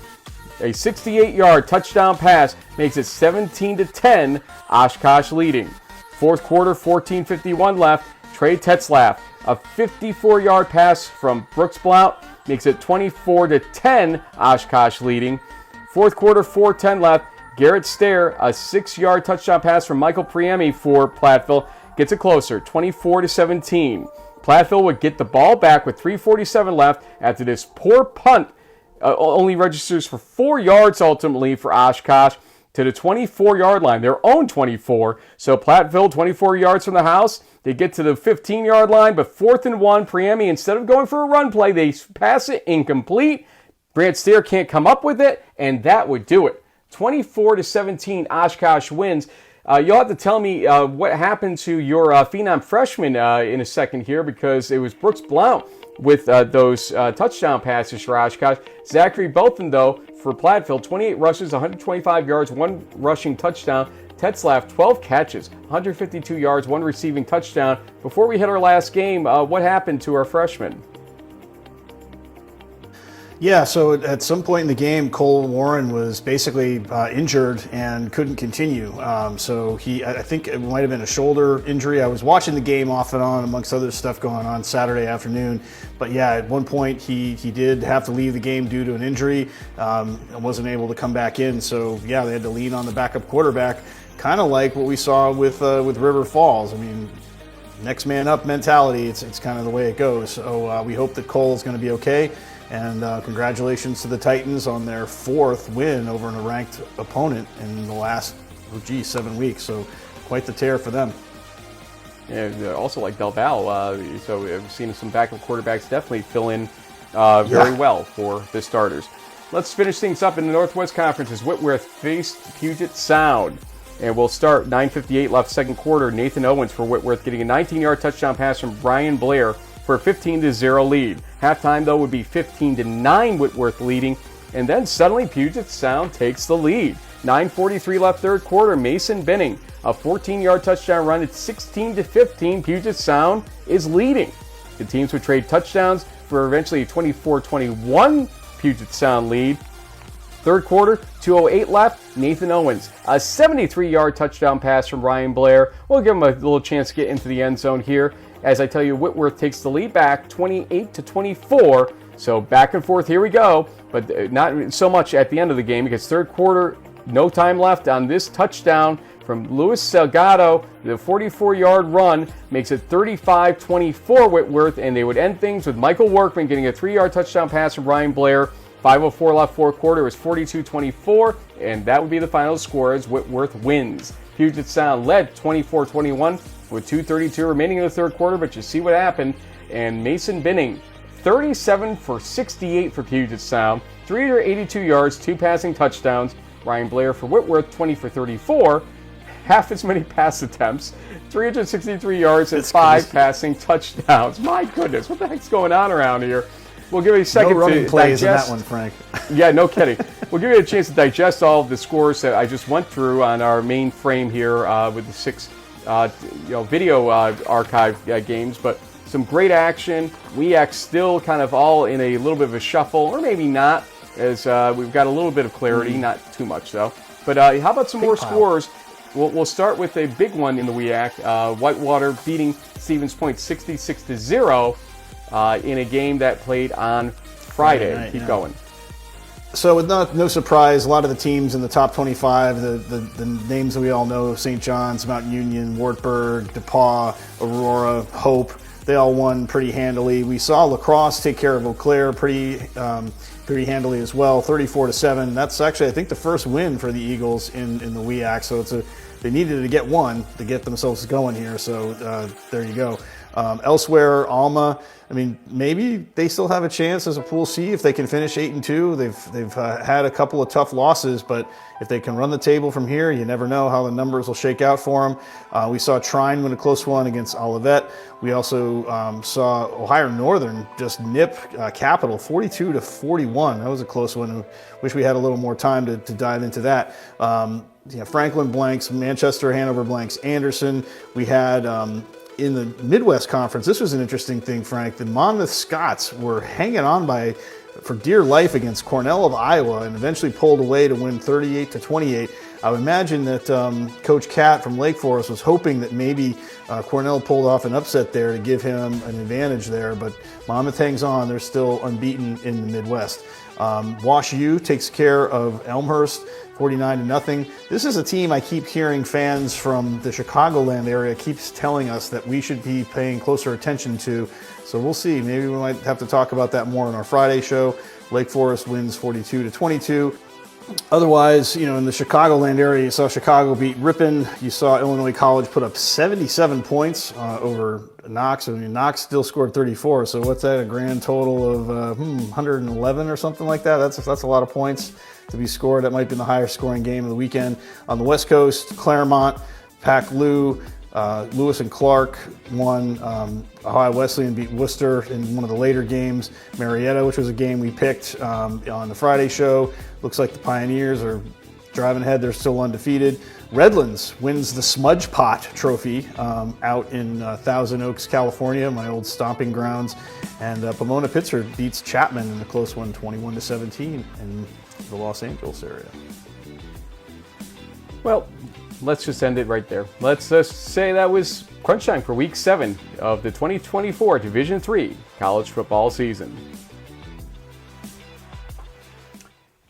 a 68-yard touchdown pass makes it 17-10, Oshkosh leading. Fourth quarter, 14:51 left. Trey Tetzlaff, a 54-yard pass from Brooks Blount makes it 24-10, Oshkosh leading. Fourth quarter, 4:10 left. Garrett Stair, a 6-yard touchdown pass from Michael Priemi for Platteville, gets it closer, 24-17. Platteville would get the ball back with 3:47 left after this poor punt only registers for 4 yards ultimately for Oshkosh to the 24-yard line, their own 24. So Platteville, 24 yards from the house. They get to the 15-yard line, but 4th and 1, Priemi, instead of going for a run play, they pass it incomplete. Grant Stair can't come up with it, and that would do it. 24-17, Oshkosh wins. You'll have to tell me what happened to your phenom freshman in a second here, because it was Brooks Blount with those touchdown passes for Oshkosh. Zachary Belton, though, for Platteville, 28 rushes, 125 yards, 1 rushing touchdown. Tetzlaff, 12 catches, 152 yards, 1 receiving touchdown. Before we hit our last game, what happened to our freshman? Yeah, so at some point in the game, Cole Warren was basically injured and couldn't continue. So I think it might have been a shoulder injury. I was watching the game off and on amongst other stuff going on Saturday afternoon. But yeah, at one point he did have to leave the game due to an injury and wasn't able to come back in. So yeah, they had to lean on the backup quarterback, kind of like what we saw with River Falls. I mean, next man up mentality, it's kind of the way it goes. So we hope that Cole is going to be okay. And congratulations to the Titans on their 4th win over a ranked opponent in the last, 7 weeks. So quite the tear for them. Yeah, also like Del Val, so we've seen some backup quarterbacks definitely fill in very well for the starters. Let's finish things up in the Northwest Conference as Whitworth faced Puget Sound. And we'll start 9:58 left second quarter. Nathan Owens for Whitworth getting a 19-yard touchdown pass from Brian Blair for a 15-0 lead. Halftime, though, would be 15-9 Whitworth leading, and then suddenly Puget Sound takes the lead. 9:43 left third quarter, Mason Binning, a 14-yard touchdown run at 16-15. Puget Sound is leading. The teams would trade touchdowns for eventually a 24-21 Puget Sound lead. Third quarter, 2:08 left, Nathan Owens, a 73-yard touchdown pass from Ryan Blair. We'll give him a little chance to get into the end zone here. As I tell you, Whitworth takes the lead back 28-24. So back and forth, here we go. But not so much at the end of the game, because third quarter, no time left on this touchdown from Luis Salgado. The 44-yard run makes it 35-24 Whitworth, and they would end things with Michael Workman getting a 3-yard touchdown pass from Ryan Blair. 5:04 left fourth quarter, it was 42-24, and that would be the final score as Whitworth wins. Puget Sound led 24-21 with 2:32 remaining in the third quarter, but you see what happened. And Mason Binning, 37 for 68 for Puget Sound, 382 yards, 2 passing touchdowns. Ryan Blair for Whitworth, 20 for 34, half as many pass attempts, 363 yards, and 5 passing touchdowns. My goodness, what the heck's going on around here? We'll give you a second no running to plays digest. in that one, Frank. Yeah, no kidding. We'll give you a chance to digest all of the scores that I just went through on our main frame here with the 6 video archive games, but some great action. WEAC still kind of all in a little bit of a shuffle, or maybe not, as we've got a little bit of clarity, not too much though. But how about some more scores? We'll start with a big one in the WEAC. Whitewater beating Stevens Point 66-0 in a game that played on Friday. Keep going. So with no surprise, a lot of the teams in the top 25, the names that we all know, St. John's, Mount Union, Wartburg, DePauw, Aurora, Hope, they all won pretty handily. We saw La Crosse take care of Eau Claire pretty handily as well, 34-7. That's actually, I think, the first win for the Eagles in the WEAC. So they needed to get one to get themselves going here. So there you go. Elsewhere, Alma, I mean, maybe they still have a chance as a Pool C if they can finish 8-2. They've had a couple of tough losses, but if they can run the table from here, you never know how the numbers will shake out for them. We saw Trine win a close one against Olivet. We also saw Ohio Northern just nip Capital 42-41. That was a close one. Wish we had a little more time to dive into that. Franklin blanks, Manchester, Hanover blanks, Anderson. We had in the Midwest Conference, this was an interesting thing, Frank. The Monmouth Scots were hanging on by for dear life against Cornell of Iowa and eventually pulled away to win 38-28. I would imagine that Coach Cat from Lake Forest was hoping that maybe Cornell pulled off an upset there to give him an advantage there, but Monmouth hangs on. They're still unbeaten in the Midwest. Wash U takes care of Elmhurst 49-0. This is a team I keep hearing fans from the Chicagoland area keeps telling us that we should be paying closer attention to. So we'll see. Maybe we might have to talk about that more on our Friday show. Lake Forest wins 42-22. Otherwise, in the Chicagoland area, you saw Chicago beat Ripon. You saw Illinois College put up 77 points over Knox. I mean, Knox still scored 34. So what's that? A grand total of 111 or something like that. That's a lot of points to be scored. That might have been the highest scoring game of the weekend. On the West Coast, Claremont, Pac Lou, Lewis and Clark won. Ohio Wesleyan beat Worcester in one of the later games. Marietta, which was a game we picked on the Friday show. Looks like the Pioneers are driving ahead. They're still undefeated. Redlands wins the Smudge Pot Trophy out in Thousand Oaks, California, my old stomping grounds. And Pomona Pitzer beats Chapman in a close one, 21-17 in the Los Angeles area. Well, let's just end it right there. Let's just say that was Crunchtime for Week 7 of the 2024 Division III college football season.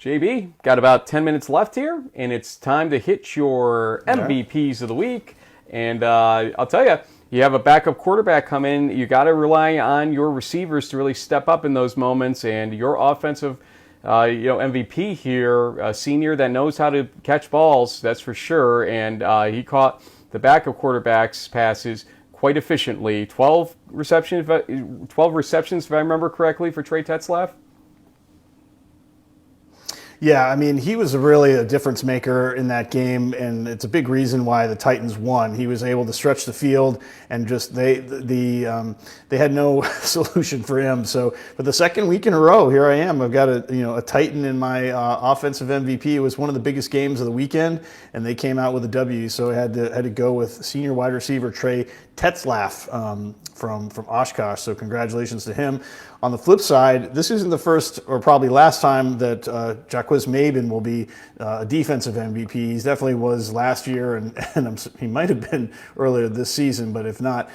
JB, got about 10 minutes left here, and it's time to hit your MVPs of the week. And I'll tell you, you have a backup quarterback come in. You got to rely on your receivers to really step up in those moments, and your offensive MVP here, a senior that knows how to catch balls, that's for sure. And he caught the backup quarterback's passes quite efficiently. 12 receptions, if I remember correctly, for Trey Tetzlaff. Yeah, I mean, he was really a difference maker in that game, and it's a big reason why the Titans won. He was able to stretch the field, and just they had no solution for him. So for the second week in a row, here I am. I've got a Titan in my offensive MVP. It was one of the biggest games of the weekend, and they came out with a W. So I had to go with senior wide receiver Trey Tetzlaff from Oshkosh. So congratulations to him. On the flip side, this isn't the first or probably last time that Jacquez Maben will be a defensive MVP. He definitely was last year, and he might have been earlier this season, but if not,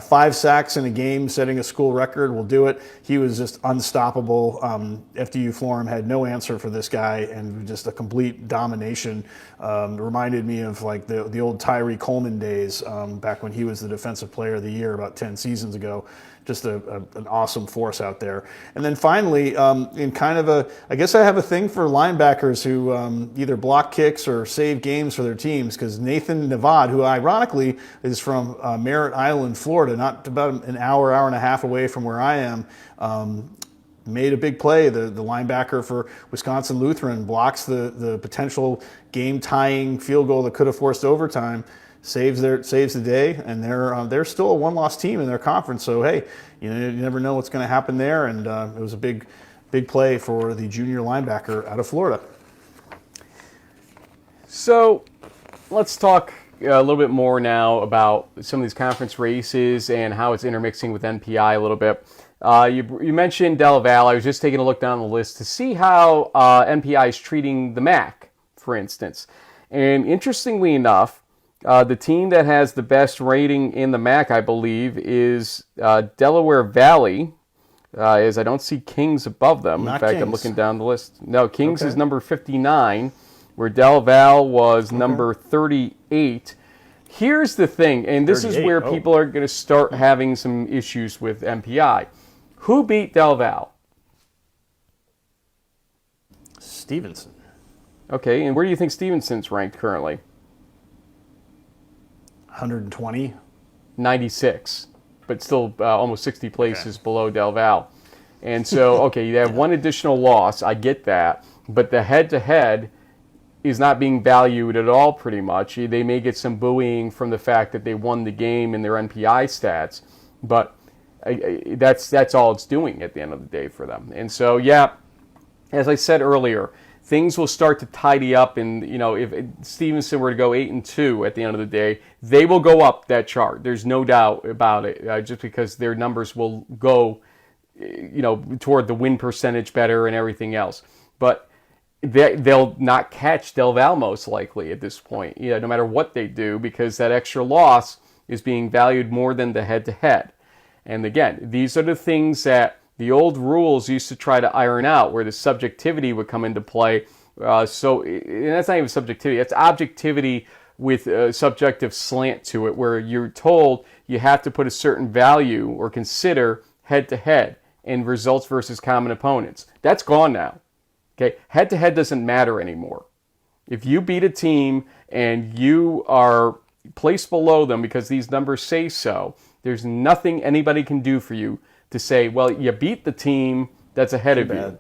5 sacks in a game, setting a school record will do it. He was just unstoppable. FDU Florham had no answer for this guy, and just a complete domination. Reminded me of like the old Tyree Coleman days back when he was the Defensive Player of the Year about 10 seasons ago. Just an awesome force out there. And then finally, in kind of I guess I have a thing for linebackers who either block kicks or save games for their teams, because Nathan Navad, who ironically is from Merritt Island, Florida, not about an hour and a half away from where I am, made a big play. The linebacker for Wisconsin Lutheran blocks the potential game-tying field goal that could have forced overtime. Saves the day, and they're still a one-loss team in their conference. So hey, you never know what's going to happen there, and it was a big play for the junior linebacker out of Florida. So let's talk a little bit more now about some of these conference races and how it's intermixing with NPI a little bit. You mentioned Del Valle. I was just taking a look down the list to see how NPI is treating the MAC, for instance, and interestingly enough, the team that has the best rating in the MAC, I believe, is Delaware Valley, as I don't see Kings above them. Not in fact, Kings. I'm looking down the list. No, Kings is number 59, where Del Valle was number 38. Here's the thing, and this is where people are going to start having some issues with MPI. Who beat Del Valle? Stevenson. Okay, and where do you think Stevenson's ranked currently? 120. 96, but still almost 60 places below Del Valle. And so, okay, you have one additional loss. I get that. But the head-to-head is not being valued at all, pretty much. They may get some booing from the fact that they won the game in their NPI stats, but that's all it's doing at the end of the day for them. And so, yeah, as I said earlier, things will start to tidy up, and if Stevenson were to go 8-2 at the end of the day, they will go up that chart. There's no doubt about it, just because their numbers will go toward the win percentage better and everything else. But they'll not catch Del Val most likely at this point, no matter what they do, because that extra loss is being valued more than the head-to-head. And again, these are the things that the old rules used to try to iron out, where the subjectivity would come into play. And that's not even subjectivity, that's objectivity with a subjective slant to it, where you're told you have to put a certain value or consider head-to-head and results versus common opponents. That's gone now. Okay, head-to-head doesn't matter anymore. If you beat a team and you are placed below them because these numbers say so, there's nothing anybody can do for you to say, well, you beat the team that's ahead of you.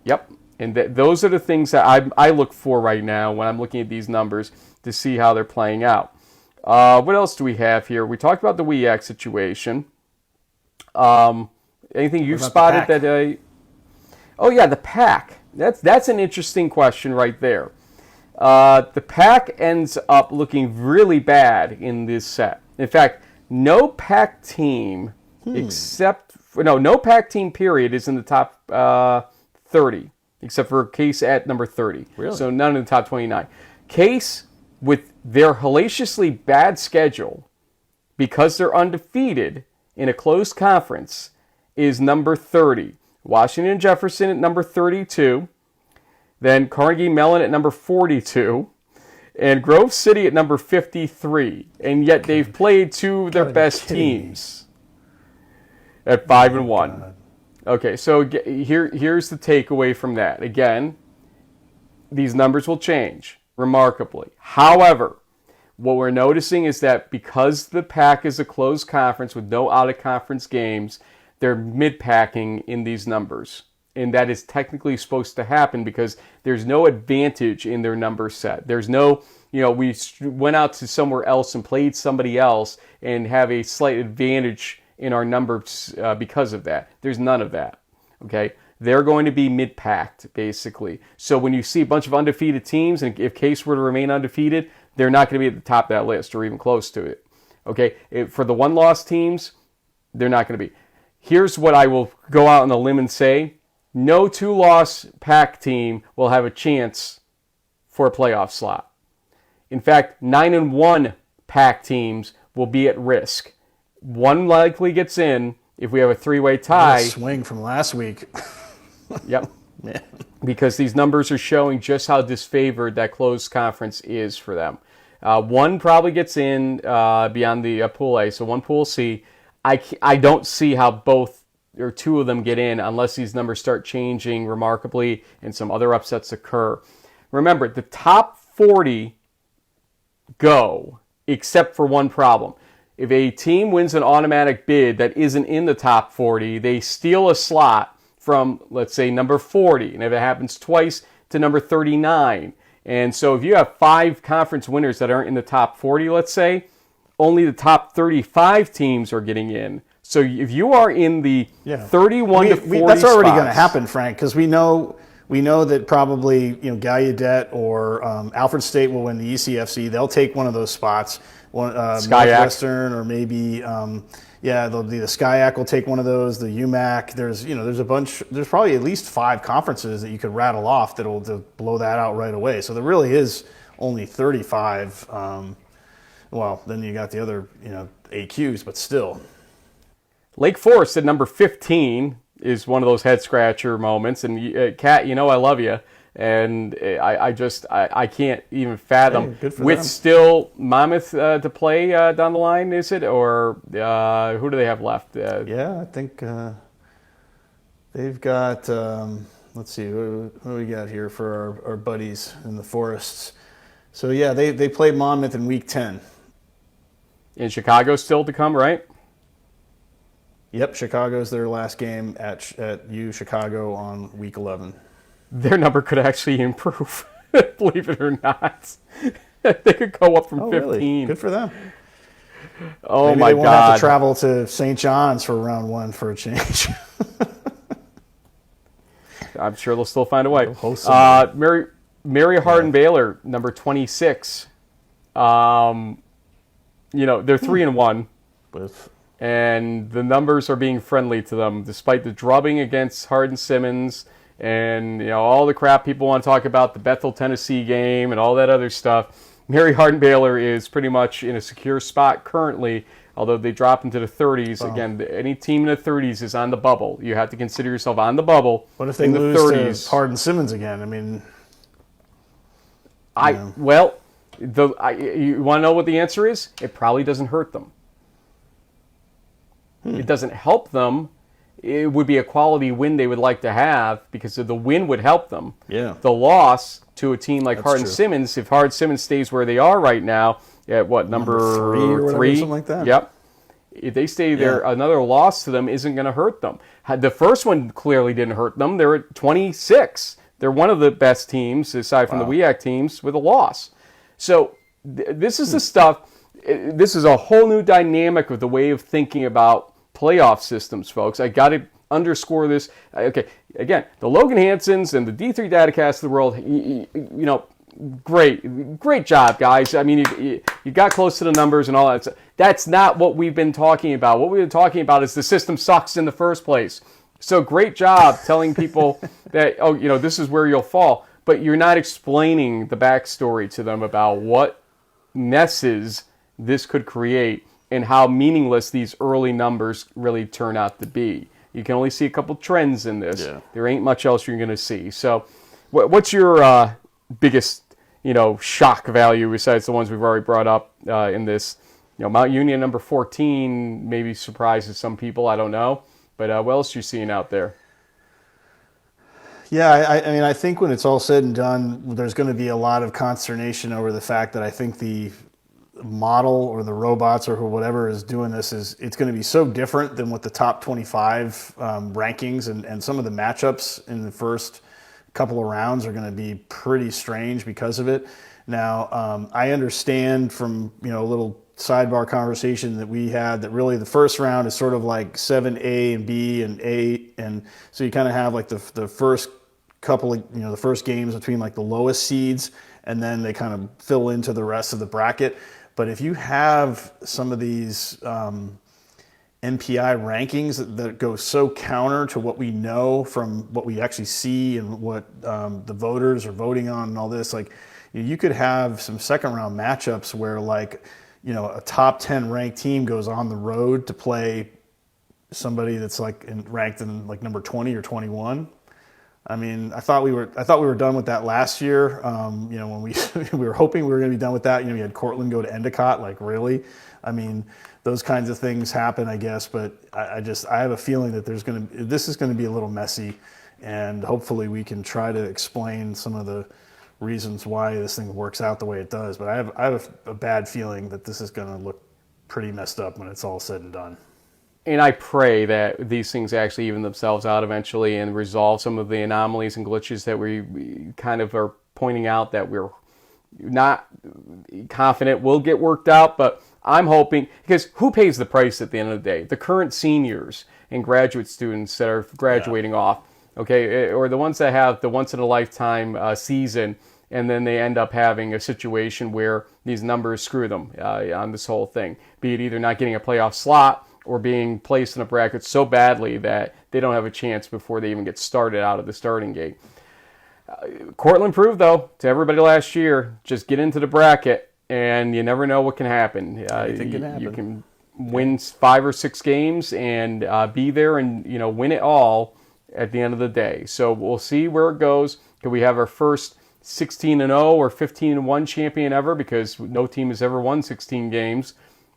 Yep, and those are the things that I look for right now when I'm looking at these numbers to see how they're playing out. What else do we have here? We talked about the WEAC situation. Anything you've spotted that... Oh yeah, the pack. That's an interesting question right there. The pack ends up looking really bad in this set. In fact, no pack team no pack team period is in the top 30, except for Case at number 30. Really? So none in the top 29. Case, with their hellaciously bad schedule, because they're undefeated in a closed conference, is number 30. Washington and Jefferson at number 32. Then Carnegie Mellon at number 42. And Grove City at number 53. And yet they've played two of their best teams at 5-1. Okay, so here's the takeaway from that. Again, these numbers will change remarkably. However, what we're noticing is that because the pack is a closed conference with no out-of-conference games, they're mid-packing in these numbers. And that is technically supposed to happen because there's no advantage in their number set. There's no, we went out to somewhere else and played somebody else and have a slight advantage in our numbers because of that. There's none of that, okay? They're going to be mid-packed, basically. So when you see a bunch of undefeated teams, and if Case were to remain undefeated, they're not going to be at the top of that list or even close to it, okay? For the one-loss teams, they're not going to be. Here's what I will go out on a limb and say. No two-loss pack team will have a chance for a playoff slot. In fact, 9-1 pack teams will be at risk. One likely gets in if we have a three-way tie. Swing from last week. Yep. Man. Because these numbers are showing just how disfavored that closed conference is for them. One probably gets in beyond the Pool A, so one Pool C. I don't see how both or two of them get in unless these numbers start changing remarkably and some other upsets occur. Remember, the top 40 go, except for one problem. If a team wins an automatic bid that isn't in the top 40, they steal a slot from, let's say, number 40. And if it happens twice, to number 39. And so if you have 5 conference winners that aren't in the top 40, let's say, only the top 35 teams are getting in. So if you are in the 31 to 40 that's already going to spots, happen, Frank, because we know that probably Gallaudet or Alfred State will win the ECFC. They'll take one of those spots. Northwestern or maybe there'll be the SCIAC will take one of those. The UMAC. There's a bunch. There's probably at least 5 conferences that you could rattle off that'll blow that out right away. So there really is only 35. Well, then you got the other AQs, but still. Lake Forest at number 15 is one of those head scratcher moments. And Kat, I love you, and I can't even fathom with them. Still Monmouth to play down the line. Is it, or who do they have left? I think they've got. Let's see, what do we got here for our buddies in the Forests? So they played Monmouth in week 10. In Chicago still to come, right? Yep, Chicago's their last game at Chicago on week 11. Their number could actually improve, believe it or not. They could go up from 15. Really? Good for them. Oh, Maybe my God. They won't have to travel to St. John's for round 1 for a change. I'm sure they'll still find a way. Mary Hardin Baylor, number 26. They're 3-1. and the numbers are being friendly to them, despite the drubbing against Hardin-Simmons and all the crap people want to talk about, the Bethel, Tennessee game and all that other stuff. Mary Hardin-Baylor is pretty much in a secure spot currently, although they drop into the 30s. Wow. Again, any team in the 30s is on the bubble. You have to consider yourself on the bubble. What if they lose 30s to Hardin-Simmons again? I mean, you want to know what the answer is? It probably doesn't hurt them. It doesn't help them. It would be a quality win they would like to have, because the win would help them. Yeah. The loss to a team like Hardin-Simmons, if Hardin-Simmons stays where they are right now, at what, number three or whatever, something like that. Yep. If they stay there, another loss to them isn't going to hurt them. The first one clearly didn't hurt them. They're at 26. They're one of the best teams, aside from the WEAC teams, with a loss. So this is the stuff. This is a whole new dynamic of the way of thinking about playoff systems, folks. I got to underscore this. Okay, again, the Logan Hansons and the D3 Datacast of the world, great job, guys. I mean, you got close to the numbers and all that stuff. That's not what we've been talking about. What we've been talking about is the system sucks in the first place. So great job telling people that, this is where you'll fall. But you're not explaining the backstory to them about what messes this could create and how meaningless these early numbers really turn out to be. You can only see a couple trends in this. Yeah. There ain't much else you're going to see. So what's your biggest shock value besides the ones we've already brought up in this? Mount Union number 14 maybe surprises some people. I don't know. But what else are you seeing out there? Yeah, I mean, I think when it's all said and done, there's going to be a lot of consternation over the fact that I think the model or the robots or whatever is doing this it's going to be so different than what the top 25 rankings and some of the matchups in the first couple of rounds are going to be pretty strange because of it. Now, I understand from a little sidebar conversation that we had that really the first round is sort of like 7A and B and A, and so you kind of have like the first couple of the first games between like the lowest seeds, and then they kind of fill into the rest of the bracket. But if you have some of these NPI rankings that go so counter to what we know from what we actually see and what the voters are voting on and all this, like you could have some second round matchups where like a top 10 ranked team goes on the road to play somebody that's like ranked in like number 20 or 21. I mean, I thought we were done with that last year. When we were hoping we were going to be done with that. You had Cortland go to Endicott. Like, really? I mean, those kinds of things happen, I guess. But I have a feeling that this is going to be a little messy, and hopefully we can try to explain some of the reasons why this thing works out the way it does. But I have a bad feeling that this is going to look pretty messed up when it's all said and done. And I pray that these things actually even themselves out eventually and resolve some of the anomalies and glitches that we kind of are pointing out that we're not confident will get worked out. But I'm hoping, because who pays the price at the end of the day? The current seniors and graduate students that are graduating off, okay, or the ones that have the once-in-a-lifetime season, and then they end up having a situation where these numbers screw them on this whole thing, be it either not getting a playoff slot or being placed in a bracket so badly that they don't have a chance before they even get started out of the starting gate. Cortland proved, though, to everybody last year, just get into the bracket, and you never know what can happen. You can win 5 or 6 games and be there and win it all at the end of the day. So we'll see where it goes. Could we have our first 16-0 or 15-1 champion ever? Because no team has ever won 16 games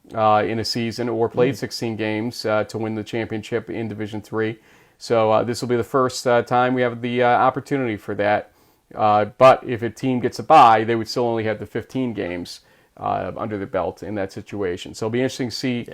in a season or played 16 games to win the championship in Division III. So this will be the first time we have the opportunity for that. But if a team gets a bye, they would still only have the 15 games under the belt in that situation. So it'll be interesting to see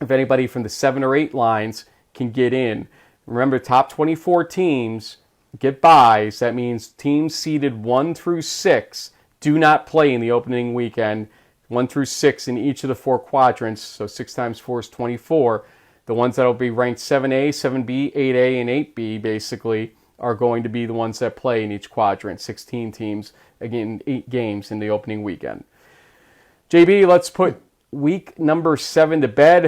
if anybody from the 7 or 8 lines can get in. Remember, top 24 teams get byes. That means teams seeded 1 through 6 do not play in the opening weekend. 1 through 6 in each of the 4 quadrants, so 6 times 4 is 24. The ones that will be ranked 7A, 7B, 8A, and 8B, basically, are going to be the ones that play in each quadrant. 16 teams, again, 8 games in the opening weekend. JB, let's put week number 7 to bed.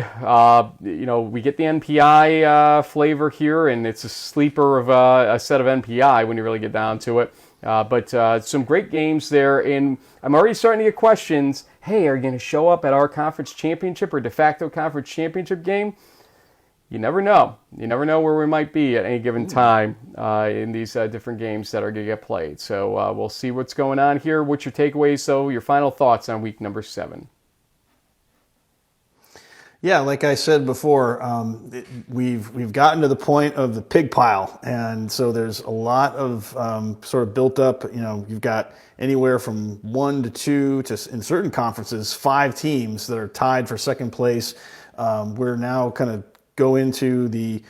We get the NPI flavor here, and it's a sleeper of a set of NPI when you really get down to it. But some great games there, and I'm already starting to get questions. Hey, are you going to show up at our conference championship or de facto conference championship game? You never know. You never know where we might be at any given time in these different games that are going to get played. So we'll see what's going on here. What's your takeaways? So your final thoughts on week number 7? Yeah, like I said before, we've gotten to the point of the pig pile, and so there's a lot of sort of built up. You've got anywhere from 1 to 2 to, in certain conferences, 5 teams that are tied for second place. We're now kind of go into the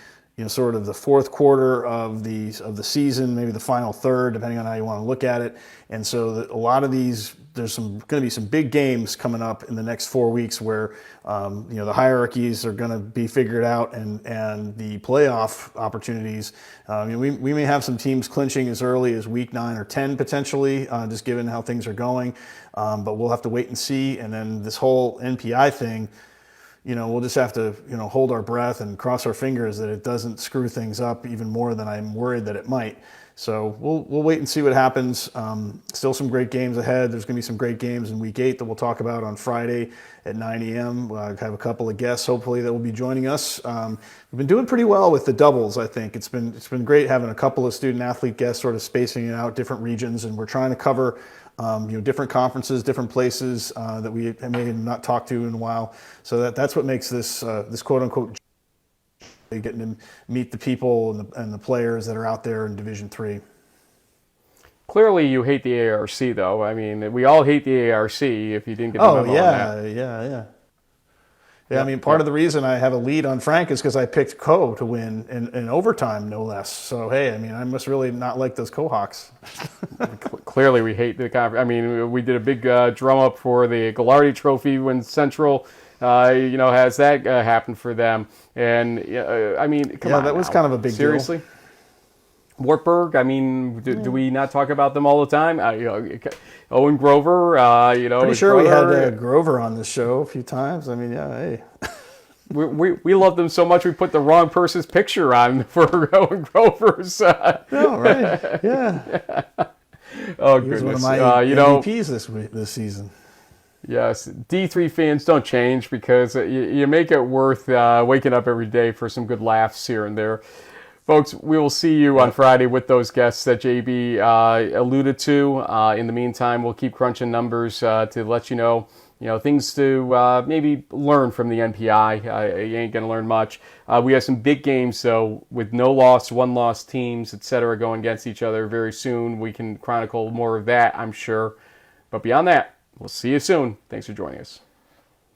sort of the fourth quarter of the season, maybe the final third, depending on how you want to look at it. And so a lot of these, there's going to be some big games coming up in the next 4 weeks where the hierarchies are going to be figured out, and the playoff opportunities. We may have some teams clinching as early as week 9 or 10 potentially, just given how things are going. But we'll have to wait and see. And then this whole NPI thing, we'll just have to, hold our breath and cross our fingers that it doesn't screw things up even more than I'm worried that it might. So we'll wait and see what happens. Still some great games ahead. There's going to be some great games in week 8 that we'll talk about on Friday at 9 a.m. I have a couple of guests, hopefully, that will be joining us. We've been doing pretty well with the doubles, I think. It's been great having a couple of student-athlete guests sort of spacing it out, different regions, and we're trying to cover different conferences, different places that we may not talk to in a while. So that's what makes this quote unquote getting to meet the people and the players that are out there in Division III. Clearly, you hate the ARC, though. I mean, we all hate the ARC. If you didn't get the memo on that. Yeah, I mean, part of the reason I have a lead on Frank is because I picked Co to win in overtime, no less. So, hey, I mean, I must really not like those Co-Hawks. Clearly, we hate the conference. I mean, we did a big drum up for the Gallardi Trophy when Central, has that happen for them. And, I mean, come on. Yeah, that was kind of a big Seriously? deal. Wartburg, I mean, do we not talk about them all the time? Owen Grover, Pretty sure we had Grover on the show a few times. I mean, yeah, hey. we love them so much we put the wrong person's picture on for Owen Grover's. Oh, right, yeah. Oh, he was goodness. One of my MVPs this season. Yes, D3 fans don't change because you make it worth waking up every day for some good laughs here and there. Folks, we will see you on Friday with those guests that JB alluded to. In the meantime, we'll keep crunching numbers to let you know things to maybe learn from the NPI. You ain't going to learn much. We have some big games, though, with no loss, one loss teams, etc., going against each other very soon. We can chronicle more of that, I'm sure. But beyond that, we'll see you soon. Thanks for joining us.